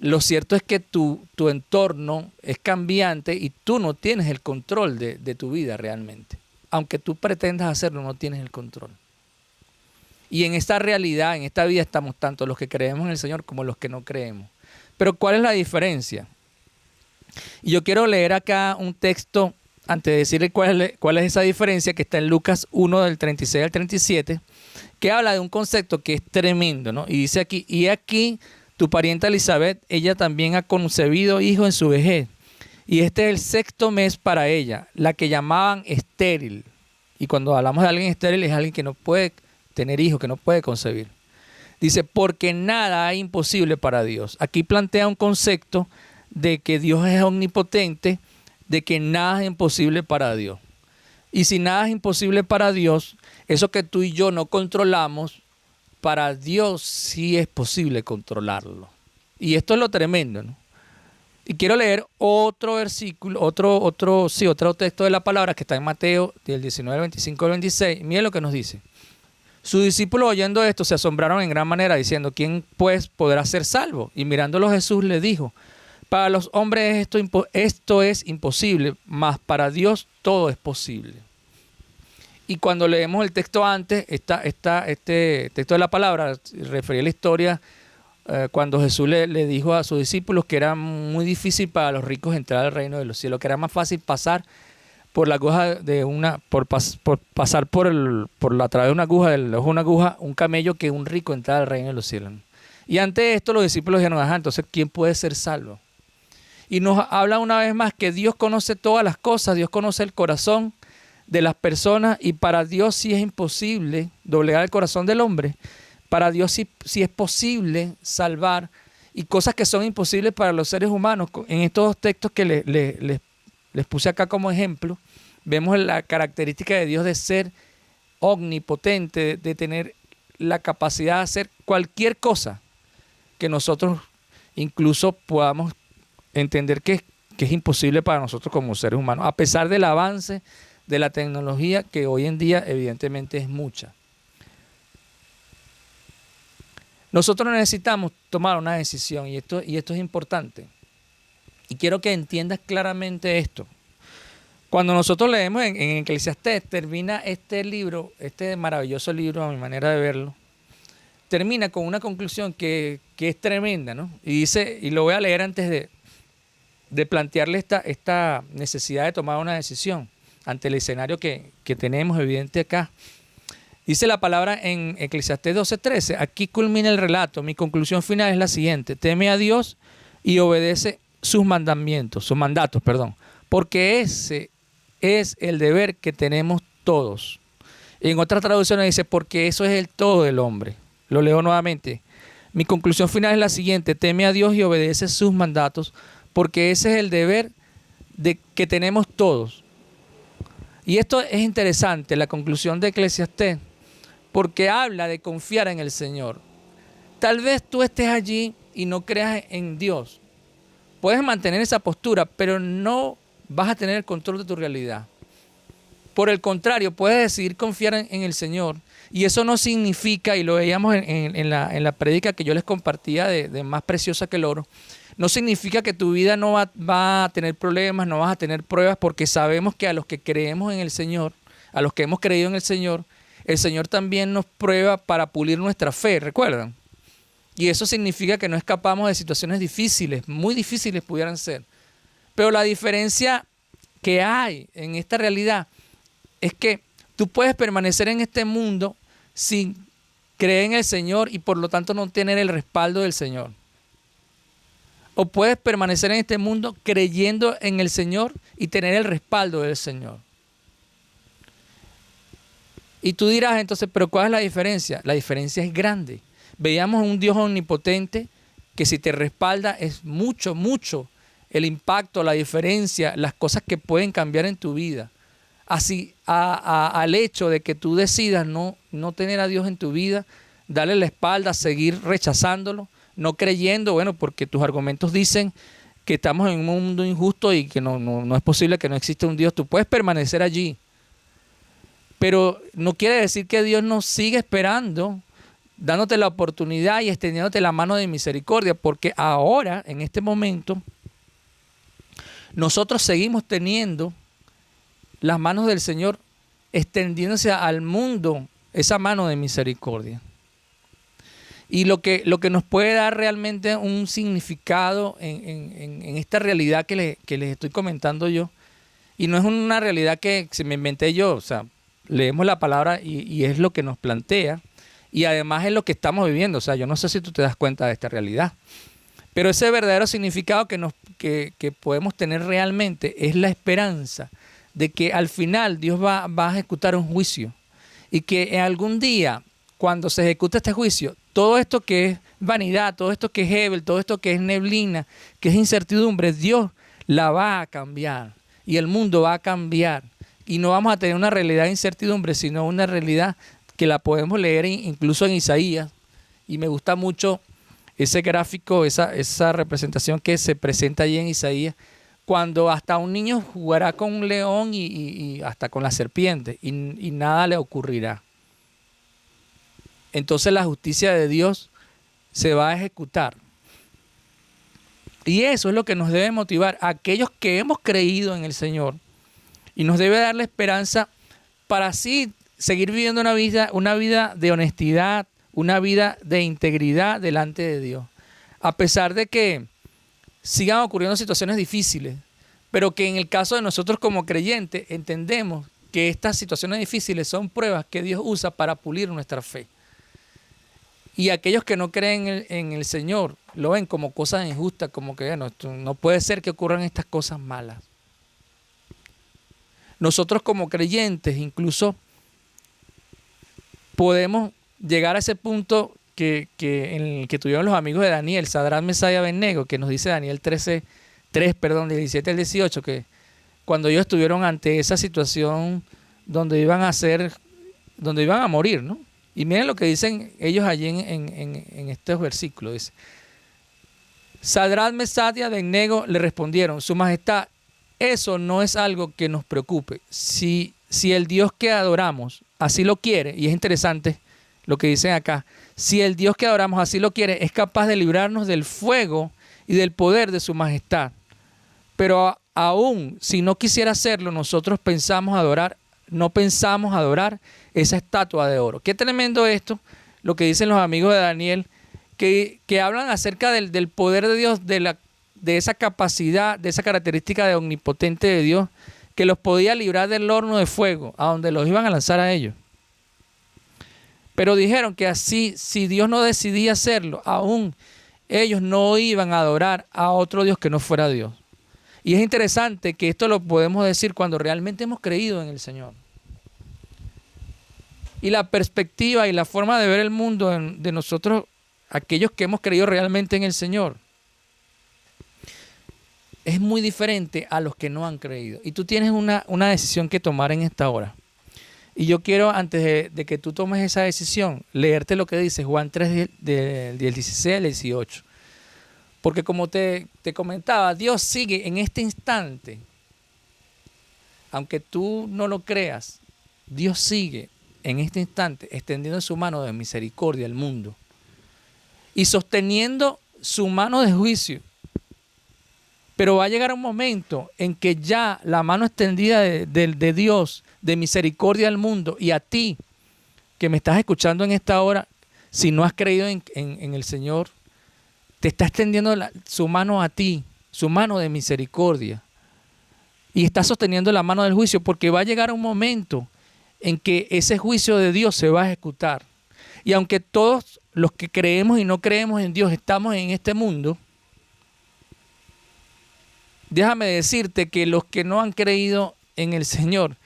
Speaker 2: lo cierto es que tu entorno es cambiante y tú no tienes el control de tu vida realmente. Aunque tú pretendas hacerlo, no tienes el control. Y en esta realidad, en esta vida, estamos tanto los que creemos en el Señor como los que no creemos. Pero ¿cuál es la diferencia? Y yo quiero leer acá un texto, antes de decirle cuál es esa diferencia, que está en Lucas 1, del 36 al 37, que habla de un concepto que es tremendo, ¿no? Y dice aquí, y aquí tu parienta Elizabeth, ella también ha concebido hijo en su vejez. Y este es el 6º mes para ella, la que llamaban estéril. Y cuando hablamos de alguien estéril, es alguien que no puede tener hijos, que no puede concebir. Dice, porque nada hay imposible para Dios. Aquí plantea un concepto de que Dios es omnipotente, de que nada es imposible para Dios. Y si nada es imposible para Dios, eso que tú y yo no controlamos, para Dios sí es posible controlarlo. Y esto es lo tremendo, ¿no? Y quiero leer otro versículo, otro texto de la palabra que está en Mateo, del 19 al 25 al 26. Miren lo que nos dice. Sus discípulos, oyendo esto, se asombraron en gran manera, diciendo, ¿quién pues podrá ser salvo? Y mirándolo Jesús les dijo, para los hombres esto es imposible, mas para Dios todo es posible. Y cuando leemos el texto antes, este texto de la palabra refería a la historia cuando Jesús le dijo a sus discípulos que era muy difícil para los ricos entrar al reino de los cielos, que era más fácil pasar por la aguja de pasar a través de una aguja, del ojo de una aguja, un camello, que un rico entrar al reino de los cielos. Y ante esto los discípulos dijeron, entonces ¿quién puede ser salvo? Y nos habla una vez más que Dios conoce todas las cosas, Dios conoce el corazón de las personas, y para Dios sí es imposible doblegar el corazón del hombre. Para Dios sí es posible salvar, y cosas que son imposibles para los seres humanos. En estos dos textos que les puse acá como ejemplo, vemos la característica de Dios de ser omnipotente, de tener la capacidad de hacer cualquier cosa que nosotros incluso podamos entender que es imposible para nosotros como seres humanos, a pesar del avance de la tecnología, que hoy en día evidentemente es mucha. Nosotros necesitamos tomar una decisión, y esto es importante. Y quiero que entiendas claramente esto. Cuando nosotros leemos en Eclesiastés, termina este libro, este maravilloso libro, a mi manera de verlo, termina con una conclusión que es tremenda, ¿no? Y dice, y lo voy a leer antes de plantearle esta necesidad de tomar una decisión ante el escenario que tenemos evidente acá. Dice la palabra en Eclesiastés 12:13, aquí culmina el relato, mi conclusión final es la siguiente: teme a Dios y obedece sus mandatos, porque ese es el deber que tenemos todos. En otras traducciones dice, porque eso es el todo del hombre. Lo leo nuevamente. Mi conclusión final es la siguiente: teme a Dios y obedece sus mandatos, porque ese es el deber que tenemos todos. Y esto es interesante, la conclusión de Eclesiastés, porque habla de confiar en el Señor. Tal vez tú estés allí y no creas en Dios. Puedes mantener esa postura, pero no vas a tener el control de tu realidad. Por el contrario, puedes decidir confiar en el Señor. Y eso no significa, y lo veíamos en la prédica que yo les compartía de Más Preciosa que el Oro, no significa que tu vida no va a tener problemas, no vas a tener pruebas, porque sabemos que a los que creemos en el Señor, a los que hemos creído en el Señor también nos prueba para pulir nuestra fe, ¿recuerdan? Y eso significa que no escapamos de situaciones difíciles, muy difíciles pudieran ser. Pero la diferencia que hay en esta realidad es que tú puedes permanecer en este mundo sin creer en el Señor y por lo tanto no tener el respaldo del Señor. O puedes permanecer en este mundo creyendo en el Señor y tener el respaldo del Señor. Y tú dirás entonces, ¿pero cuál es la diferencia? La diferencia es grande. Veíamos un Dios omnipotente que si te respalda es mucho, mucho el impacto, la diferencia, las cosas que pueden cambiar en tu vida. Así al hecho de que tú decidas no tener a Dios en tu vida, darle la espalda, seguir rechazándolo, no creyendo, bueno, porque tus argumentos dicen que estamos en un mundo injusto y que no es posible que no exista un Dios. Tú puedes permanecer allí, pero no quiere decir que Dios nos siga esperando, dándote la oportunidad y extendiéndote la mano de misericordia, porque ahora, en este momento, nosotros seguimos teniendo las manos del Señor extendiéndose al mundo, esa mano de misericordia. Y lo que nos puede dar realmente un significado en esta realidad que les estoy comentando yo, y no es una realidad que se me inventé yo, o sea, leemos la palabra y es lo que nos plantea, y además es lo que estamos viviendo. O sea, yo no sé si tú te das cuenta de esta realidad, pero ese verdadero significado que podemos tener realmente es la esperanza de que al final Dios va a ejecutar un juicio, y que en algún día, cuando se ejecute este juicio, todo esto que es vanidad, todo esto que es Hebel, todo esto que es neblina, que es incertidumbre, Dios la va a cambiar y el mundo va a cambiar. Y no vamos a tener una realidad de incertidumbre, sino una realidad que la podemos leer incluso en Isaías. Y me gusta mucho ese gráfico, esa representación que se presenta allí en Isaías, cuando hasta un niño jugará con un león y hasta con la serpiente y nada le ocurrirá. Entonces la justicia de Dios se va a ejecutar. Y eso es lo que nos debe motivar a aquellos que hemos creído en el Señor, y nos debe dar la esperanza para así seguir viviendo una vida de honestidad, una vida de integridad delante de Dios. A pesar de que sigan ocurriendo situaciones difíciles, pero que en el caso de nosotros como creyentes entendemos que estas situaciones difíciles son pruebas que Dios usa para pulir nuestra fe. Y aquellos que no creen en el Señor lo ven como cosas injustas, como que bueno, no puede ser que ocurran estas cosas malas. Nosotros como creyentes incluso podemos llegar a ese punto en el que tuvieron los amigos de Daniel, Sadrach, Mesach y Abednego, que nos dice Daniel 3, del 17 al 18, que cuando ellos estuvieron ante esa situación donde iban a morir, ¿no? Y miren lo que dicen ellos allí en estos versículos. Dice: Sadrach, Mesach y Abednego le respondieron: Su Majestad, eso no es algo que nos preocupe. Si el Dios que adoramos así lo quiere, y es interesante lo que dicen acá, si el Dios que adoramos así lo quiere, es capaz de librarnos del fuego y del poder de su majestad. Pero aún si no quisiera hacerlo, nosotros no pensamos adorar esa estatua de oro. Qué tremendo esto, lo que dicen los amigos de Daniel, que hablan acerca del poder de Dios, de esa capacidad, de esa característica de omnipotente de Dios, que los podía librar del horno de fuego, a donde los iban a lanzar a ellos. Pero dijeron que así, si Dios no decidía hacerlo, aún ellos no iban a adorar a otro Dios que no fuera Dios. Y es interesante que esto lo podemos decir cuando realmente hemos creído en el Señor. Y la perspectiva y la forma de ver el mundo de nosotros, aquellos que hemos creído realmente en el Señor, es muy diferente a los que no han creído. Y tú tienes una decisión que tomar en esta hora. Y yo quiero, antes de que tú tomes esa decisión, leerte lo que dice Juan 3, del 16 al 18. Porque como te comentaba, Dios sigue en este instante. Aunque tú no lo creas, Dios sigue en este instante extendiendo su mano de misericordia al mundo y sosteniendo su mano de juicio. Pero va a llegar un momento en que ya la mano extendida de Dios, de misericordia al mundo, y a ti, que me estás escuchando en esta hora, si no has creído en el Señor, te está extendiendo su mano a ti, su mano de misericordia. Y está sosteniendo la mano del juicio, porque va a llegar un momento en que ese juicio de Dios se va a ejecutar. Y aunque todos los que creemos y no creemos en Dios estamos en este mundo, déjame decirte que los que no han creído en el Señor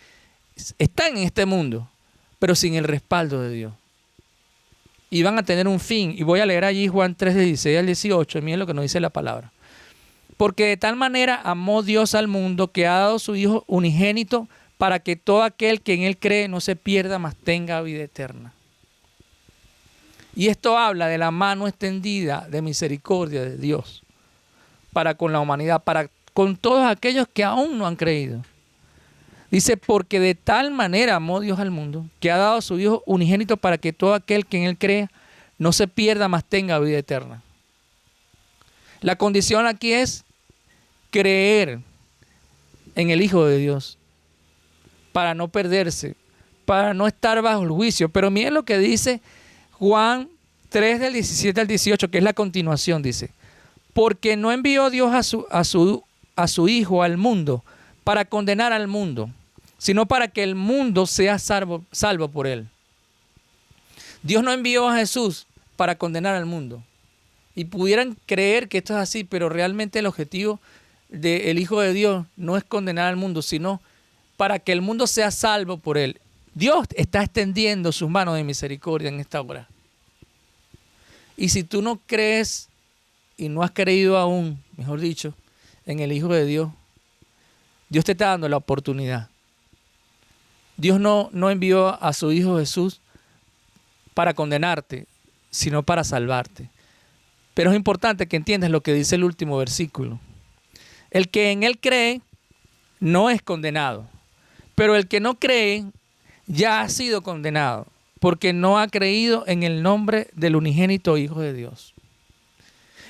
Speaker 2: están en este mundo, pero sin el respaldo de Dios. Y van a tener un fin. Y voy a leer allí Juan 3, 16 al 18. Miren lo que nos dice la palabra. Porque de tal manera amó Dios al mundo que ha dado su Hijo unigénito para que todo aquel que en Él cree no se pierda, mas tenga vida eterna. Y esto habla de la mano extendida de misericordia de Dios para con la humanidad, para con todos aquellos que aún no han creído. Dice, porque de tal manera amó Dios al mundo, que ha dado a su Hijo unigénito para que todo aquel que en Él cree no se pierda, mas tenga vida eterna. La condición aquí es creer en el Hijo de Dios, para no perderse, para no estar bajo el juicio. Pero miren lo que dice Juan 3 del 17 al 18, que es la continuación, dice, porque no envió Dios a su Hijo al mundo para condenar al mundo, sino para que el mundo sea salvo por él. Dios no envió a Jesús para condenar al mundo. Y pudieran creer que esto es así, pero realmente el objetivo del Hijo de Dios no es condenar al mundo, sino para que el mundo sea salvo por él. Dios está extendiendo sus manos de misericordia en esta hora. Y si tú no crees y no has creído aún, mejor dicho, en el Hijo de Dios, Dios te está dando la oportunidad. Dios no envió a su Hijo Jesús para condenarte, sino para salvarte. Pero es importante que entiendas lo que dice el último versículo. El que en Él cree no es condenado, pero el que no cree ya ha sido condenado, porque no ha creído en el nombre del unigénito Hijo de Dios.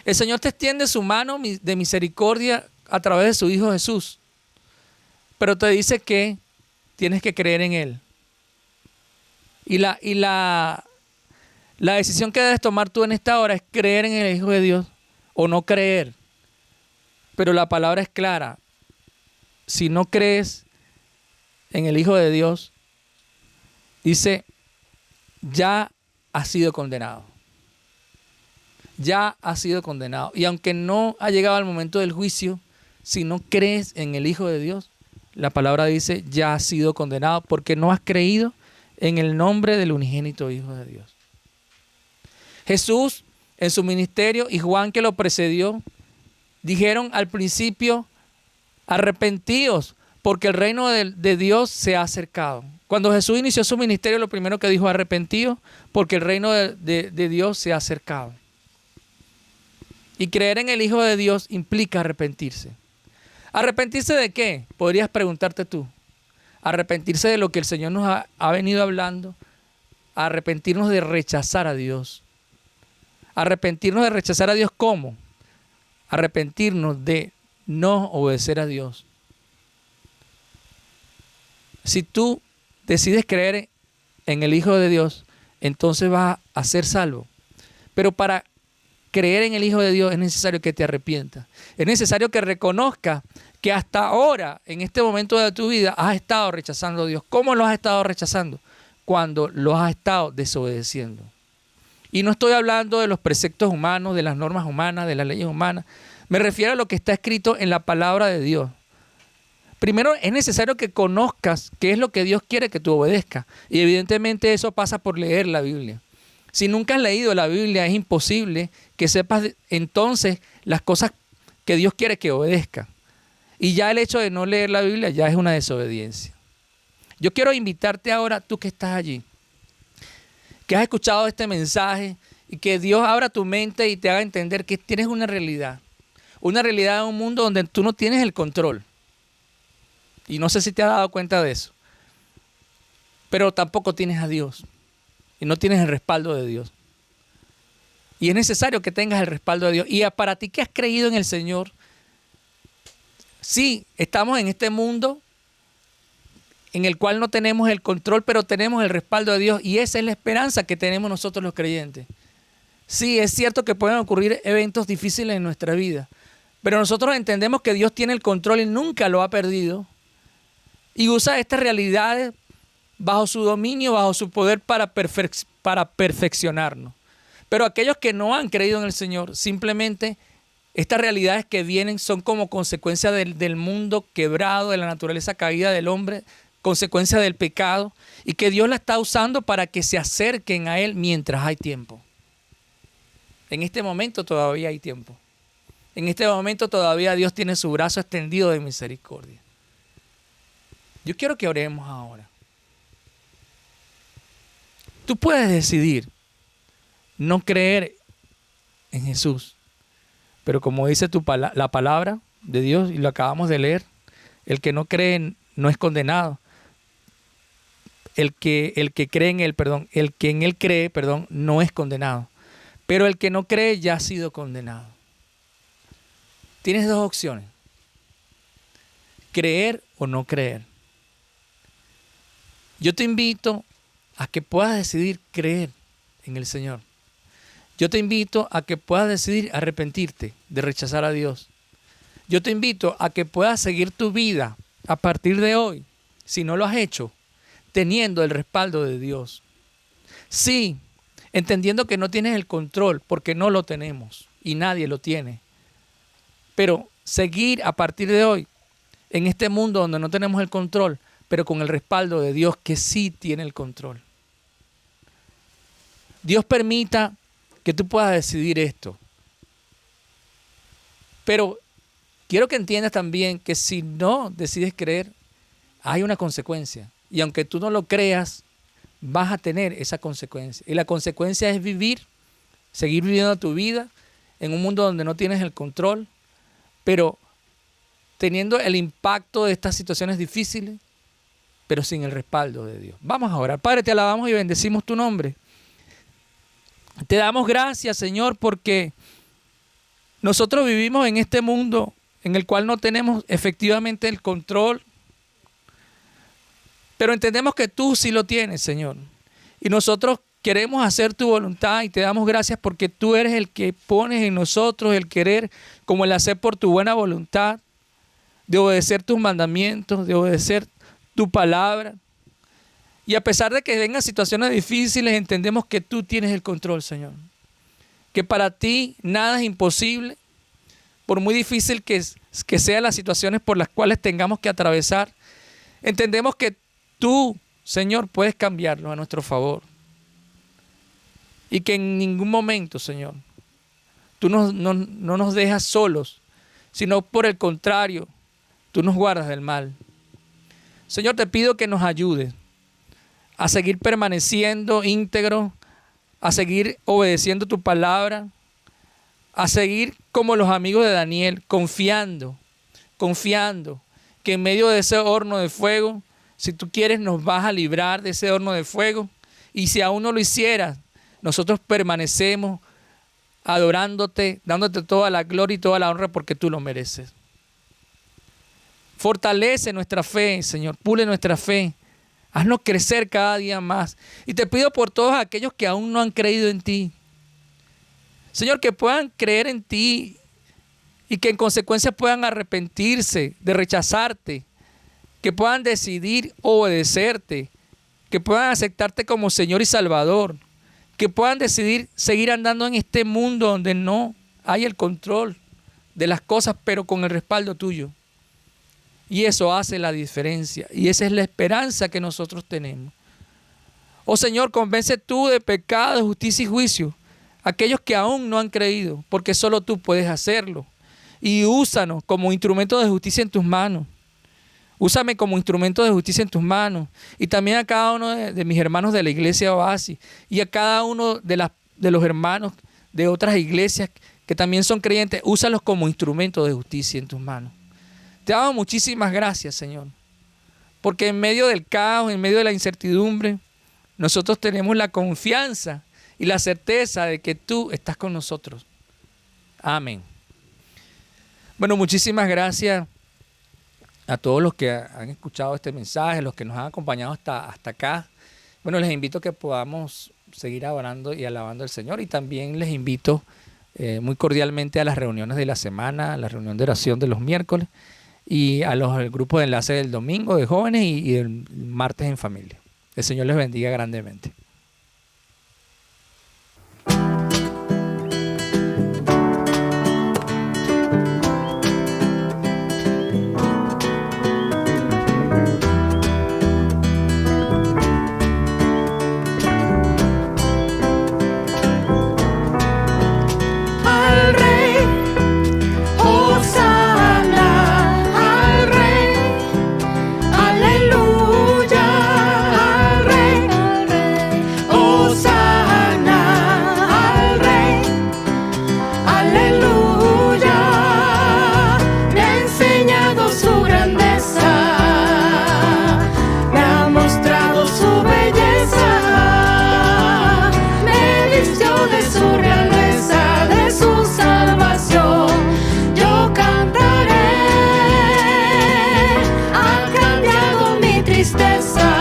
Speaker 2: El Señor te extiende su mano de misericordia a través de su Hijo Jesús, pero te dice que tienes que creer en Él. Y la decisión que debes tomar tú en esta hora es creer en el Hijo de Dios o no creer. Pero la palabra es clara. Si no crees en el Hijo de Dios, dice, ya has sido condenado. Ya has sido condenado. Y aunque no ha llegado el momento del juicio, si no crees en el Hijo de Dios, la palabra dice, ya has sido condenado porque no has creído en el nombre del unigénito Hijo de Dios. Jesús en su ministerio y Juan que lo precedió dijeron al principio, arrepentíos porque el reino de Dios se ha acercado. Cuando Jesús inició su ministerio, lo primero que dijo, arrepentíos porque el reino de Dios se ha acercado. Y creer en el Hijo de Dios implica arrepentirse. ¿Arrepentirse de qué? Podrías preguntarte tú. Arrepentirse de lo que el Señor nos ha venido hablando. Arrepentirnos de rechazar a Dios. Arrepentirnos de rechazar a Dios, ¿cómo? Arrepentirnos de no obedecer a Dios. Si tú decides creer en el Hijo de Dios, entonces vas a ser salvo. Pero para creer en el Hijo de Dios es necesario que te arrepientas. Es necesario que reconozcas que hasta ahora, en este momento de tu vida, has estado rechazando a Dios. ¿Cómo lo has estado rechazando? Cuando lo has estado desobedeciendo. Y no estoy hablando de los preceptos humanos, de las normas humanas, de las leyes humanas. Me refiero a lo que está escrito en la palabra de Dios. Primero es necesario que conozcas qué es lo que Dios quiere que tú obedezcas. Y evidentemente eso pasa por leer la Biblia. Si nunca has leído la Biblia, es imposible que sepas entonces las cosas que Dios quiere que obedezca. Y ya el hecho de no leer la Biblia ya es una desobediencia. Yo quiero invitarte ahora, tú que estás allí, que has escuchado este mensaje y que Dios abra tu mente y te haga entender que tienes una realidad en un mundo donde tú no tienes el control. Y no sé si te has dado cuenta de eso. Pero tampoco tienes a Dios. Y no tienes el respaldo de Dios. Y es necesario que tengas el respaldo de Dios. Y para ti que has creído en el Señor, sí, estamos en este mundo en el cual no tenemos el control, pero tenemos el respaldo de Dios. Y esa es la esperanza que tenemos nosotros los creyentes. Sí, es cierto que pueden ocurrir eventos difíciles en nuestra vida. Pero nosotros entendemos que Dios tiene el control y nunca lo ha perdido. Y usa estas realidades bajo su dominio, bajo su poder para perfeccionarnos. Pero aquellos que no han creído en el Señor, simplemente estas realidades que vienen son como consecuencia del mundo quebrado, de la naturaleza caída del hombre, consecuencia del pecado, y que Dios la está usando para que se acerquen a Él mientras hay tiempo. En este momento todavía hay tiempo. En este momento todavía Dios tiene su brazo extendido de misericordia. Yo quiero que oremos ahora. Tú puedes decidir no creer en Jesús, pero como dice la palabra de Dios, y lo acabamos de leer, el que no cree no es condenado. El que cree en Él, el que en Él cree, no es condenado. Pero el que no cree ya ha sido condenado. Tienes dos opciones: creer o no creer. Yo te invito a que puedas decidir creer en el Señor. Yo te invito a que puedas decidir arrepentirte de rechazar a Dios. Yo te invito a que puedas seguir tu vida a partir de hoy, si no lo has hecho, teniendo el respaldo de Dios. Sí, entendiendo que no tienes el control, porque no lo tenemos y nadie lo tiene. Pero seguir a partir de hoy en este mundo donde no tenemos el control, pero con el respaldo de Dios que sí tiene el control. Dios permita que tú puedas decidir esto. Pero quiero que entiendas también que si no decides creer, hay una consecuencia. Y aunque tú no lo creas, vas a tener esa consecuencia. Y la consecuencia es seguir viviendo tu vida en un mundo donde no tienes el control, pero teniendo el impacto de estas situaciones difíciles, pero sin el respaldo de Dios. Vamos a orar. Padre, te alabamos y bendecimos tu nombre. Te damos gracias, Señor, porque nosotros vivimos en este mundo en el cual no tenemos efectivamente el control, pero entendemos que tú sí lo tienes, Señor. Y nosotros queremos hacer tu voluntad y te damos gracias porque tú eres el que pones en nosotros el querer como el hacer por tu buena voluntad, de obedecer tus mandamientos, de obedecer tu palabra. Y a pesar de que vengan situaciones difíciles, entendemos que tú tienes el control, Señor. Que para ti nada es imposible, por muy difícil que sean las situaciones por las cuales tengamos que atravesar. Entendemos que tú, Señor, puedes cambiarlo a nuestro favor. Y que en ningún momento, Señor, tú no nos dejas solos, sino por el contrario, tú nos guardas del mal. Señor, te pido que nos ayudes a seguir permaneciendo íntegros, a seguir obedeciendo tu palabra, a seguir como los amigos de Daniel, confiando que en medio de ese horno de fuego, si tú quieres, nos vas a librar de ese horno de fuego. Y si aún no lo hicieras, nosotros permanecemos adorándote, dándote toda la gloria y toda la honra porque tú lo mereces. Fortalece nuestra fe, Señor. Pule nuestra fe. Haznos crecer cada día más. Y te pido por todos aquellos que aún no han creído en ti. Señor, que puedan creer en ti y que en consecuencia puedan arrepentirse de rechazarte, que puedan decidir obedecerte, que puedan aceptarte como Señor y Salvador, que puedan decidir seguir andando en este mundo donde no hay el control de las cosas, pero con el respaldo tuyo. Y eso hace la diferencia. Y esa es la esperanza que nosotros tenemos. Oh Señor, convence tú de pecado, de justicia y juicio a aquellos que aún no han creído, porque solo tú puedes hacerlo. Y úsanos como instrumento de justicia en tus manos. Úsame como instrumento de justicia en tus manos. Y también a cada uno de mis hermanos de la iglesia Oasis. Y a cada uno de los hermanos de otras iglesias que también son creyentes. Úsalos como instrumento de justicia en tus manos. Te damos muchísimas gracias, Señor. Porque en medio del caos, en medio de la incertidumbre, nosotros tenemos la confianza y la certeza de que tú estás con nosotros. Amén. Bueno, muchísimas gracias a todos los que han escuchado este mensaje, los que nos han acompañado hasta acá. Bueno, les invito a que podamos seguir adorando y alabando al Señor. Y también les invito muy cordialmente a las reuniones de la semana, a la reunión de oración de los miércoles y a los grupos de enlace del domingo de jóvenes y el martes en familia. El Señor les bendiga grandemente.
Speaker 4: Tristeza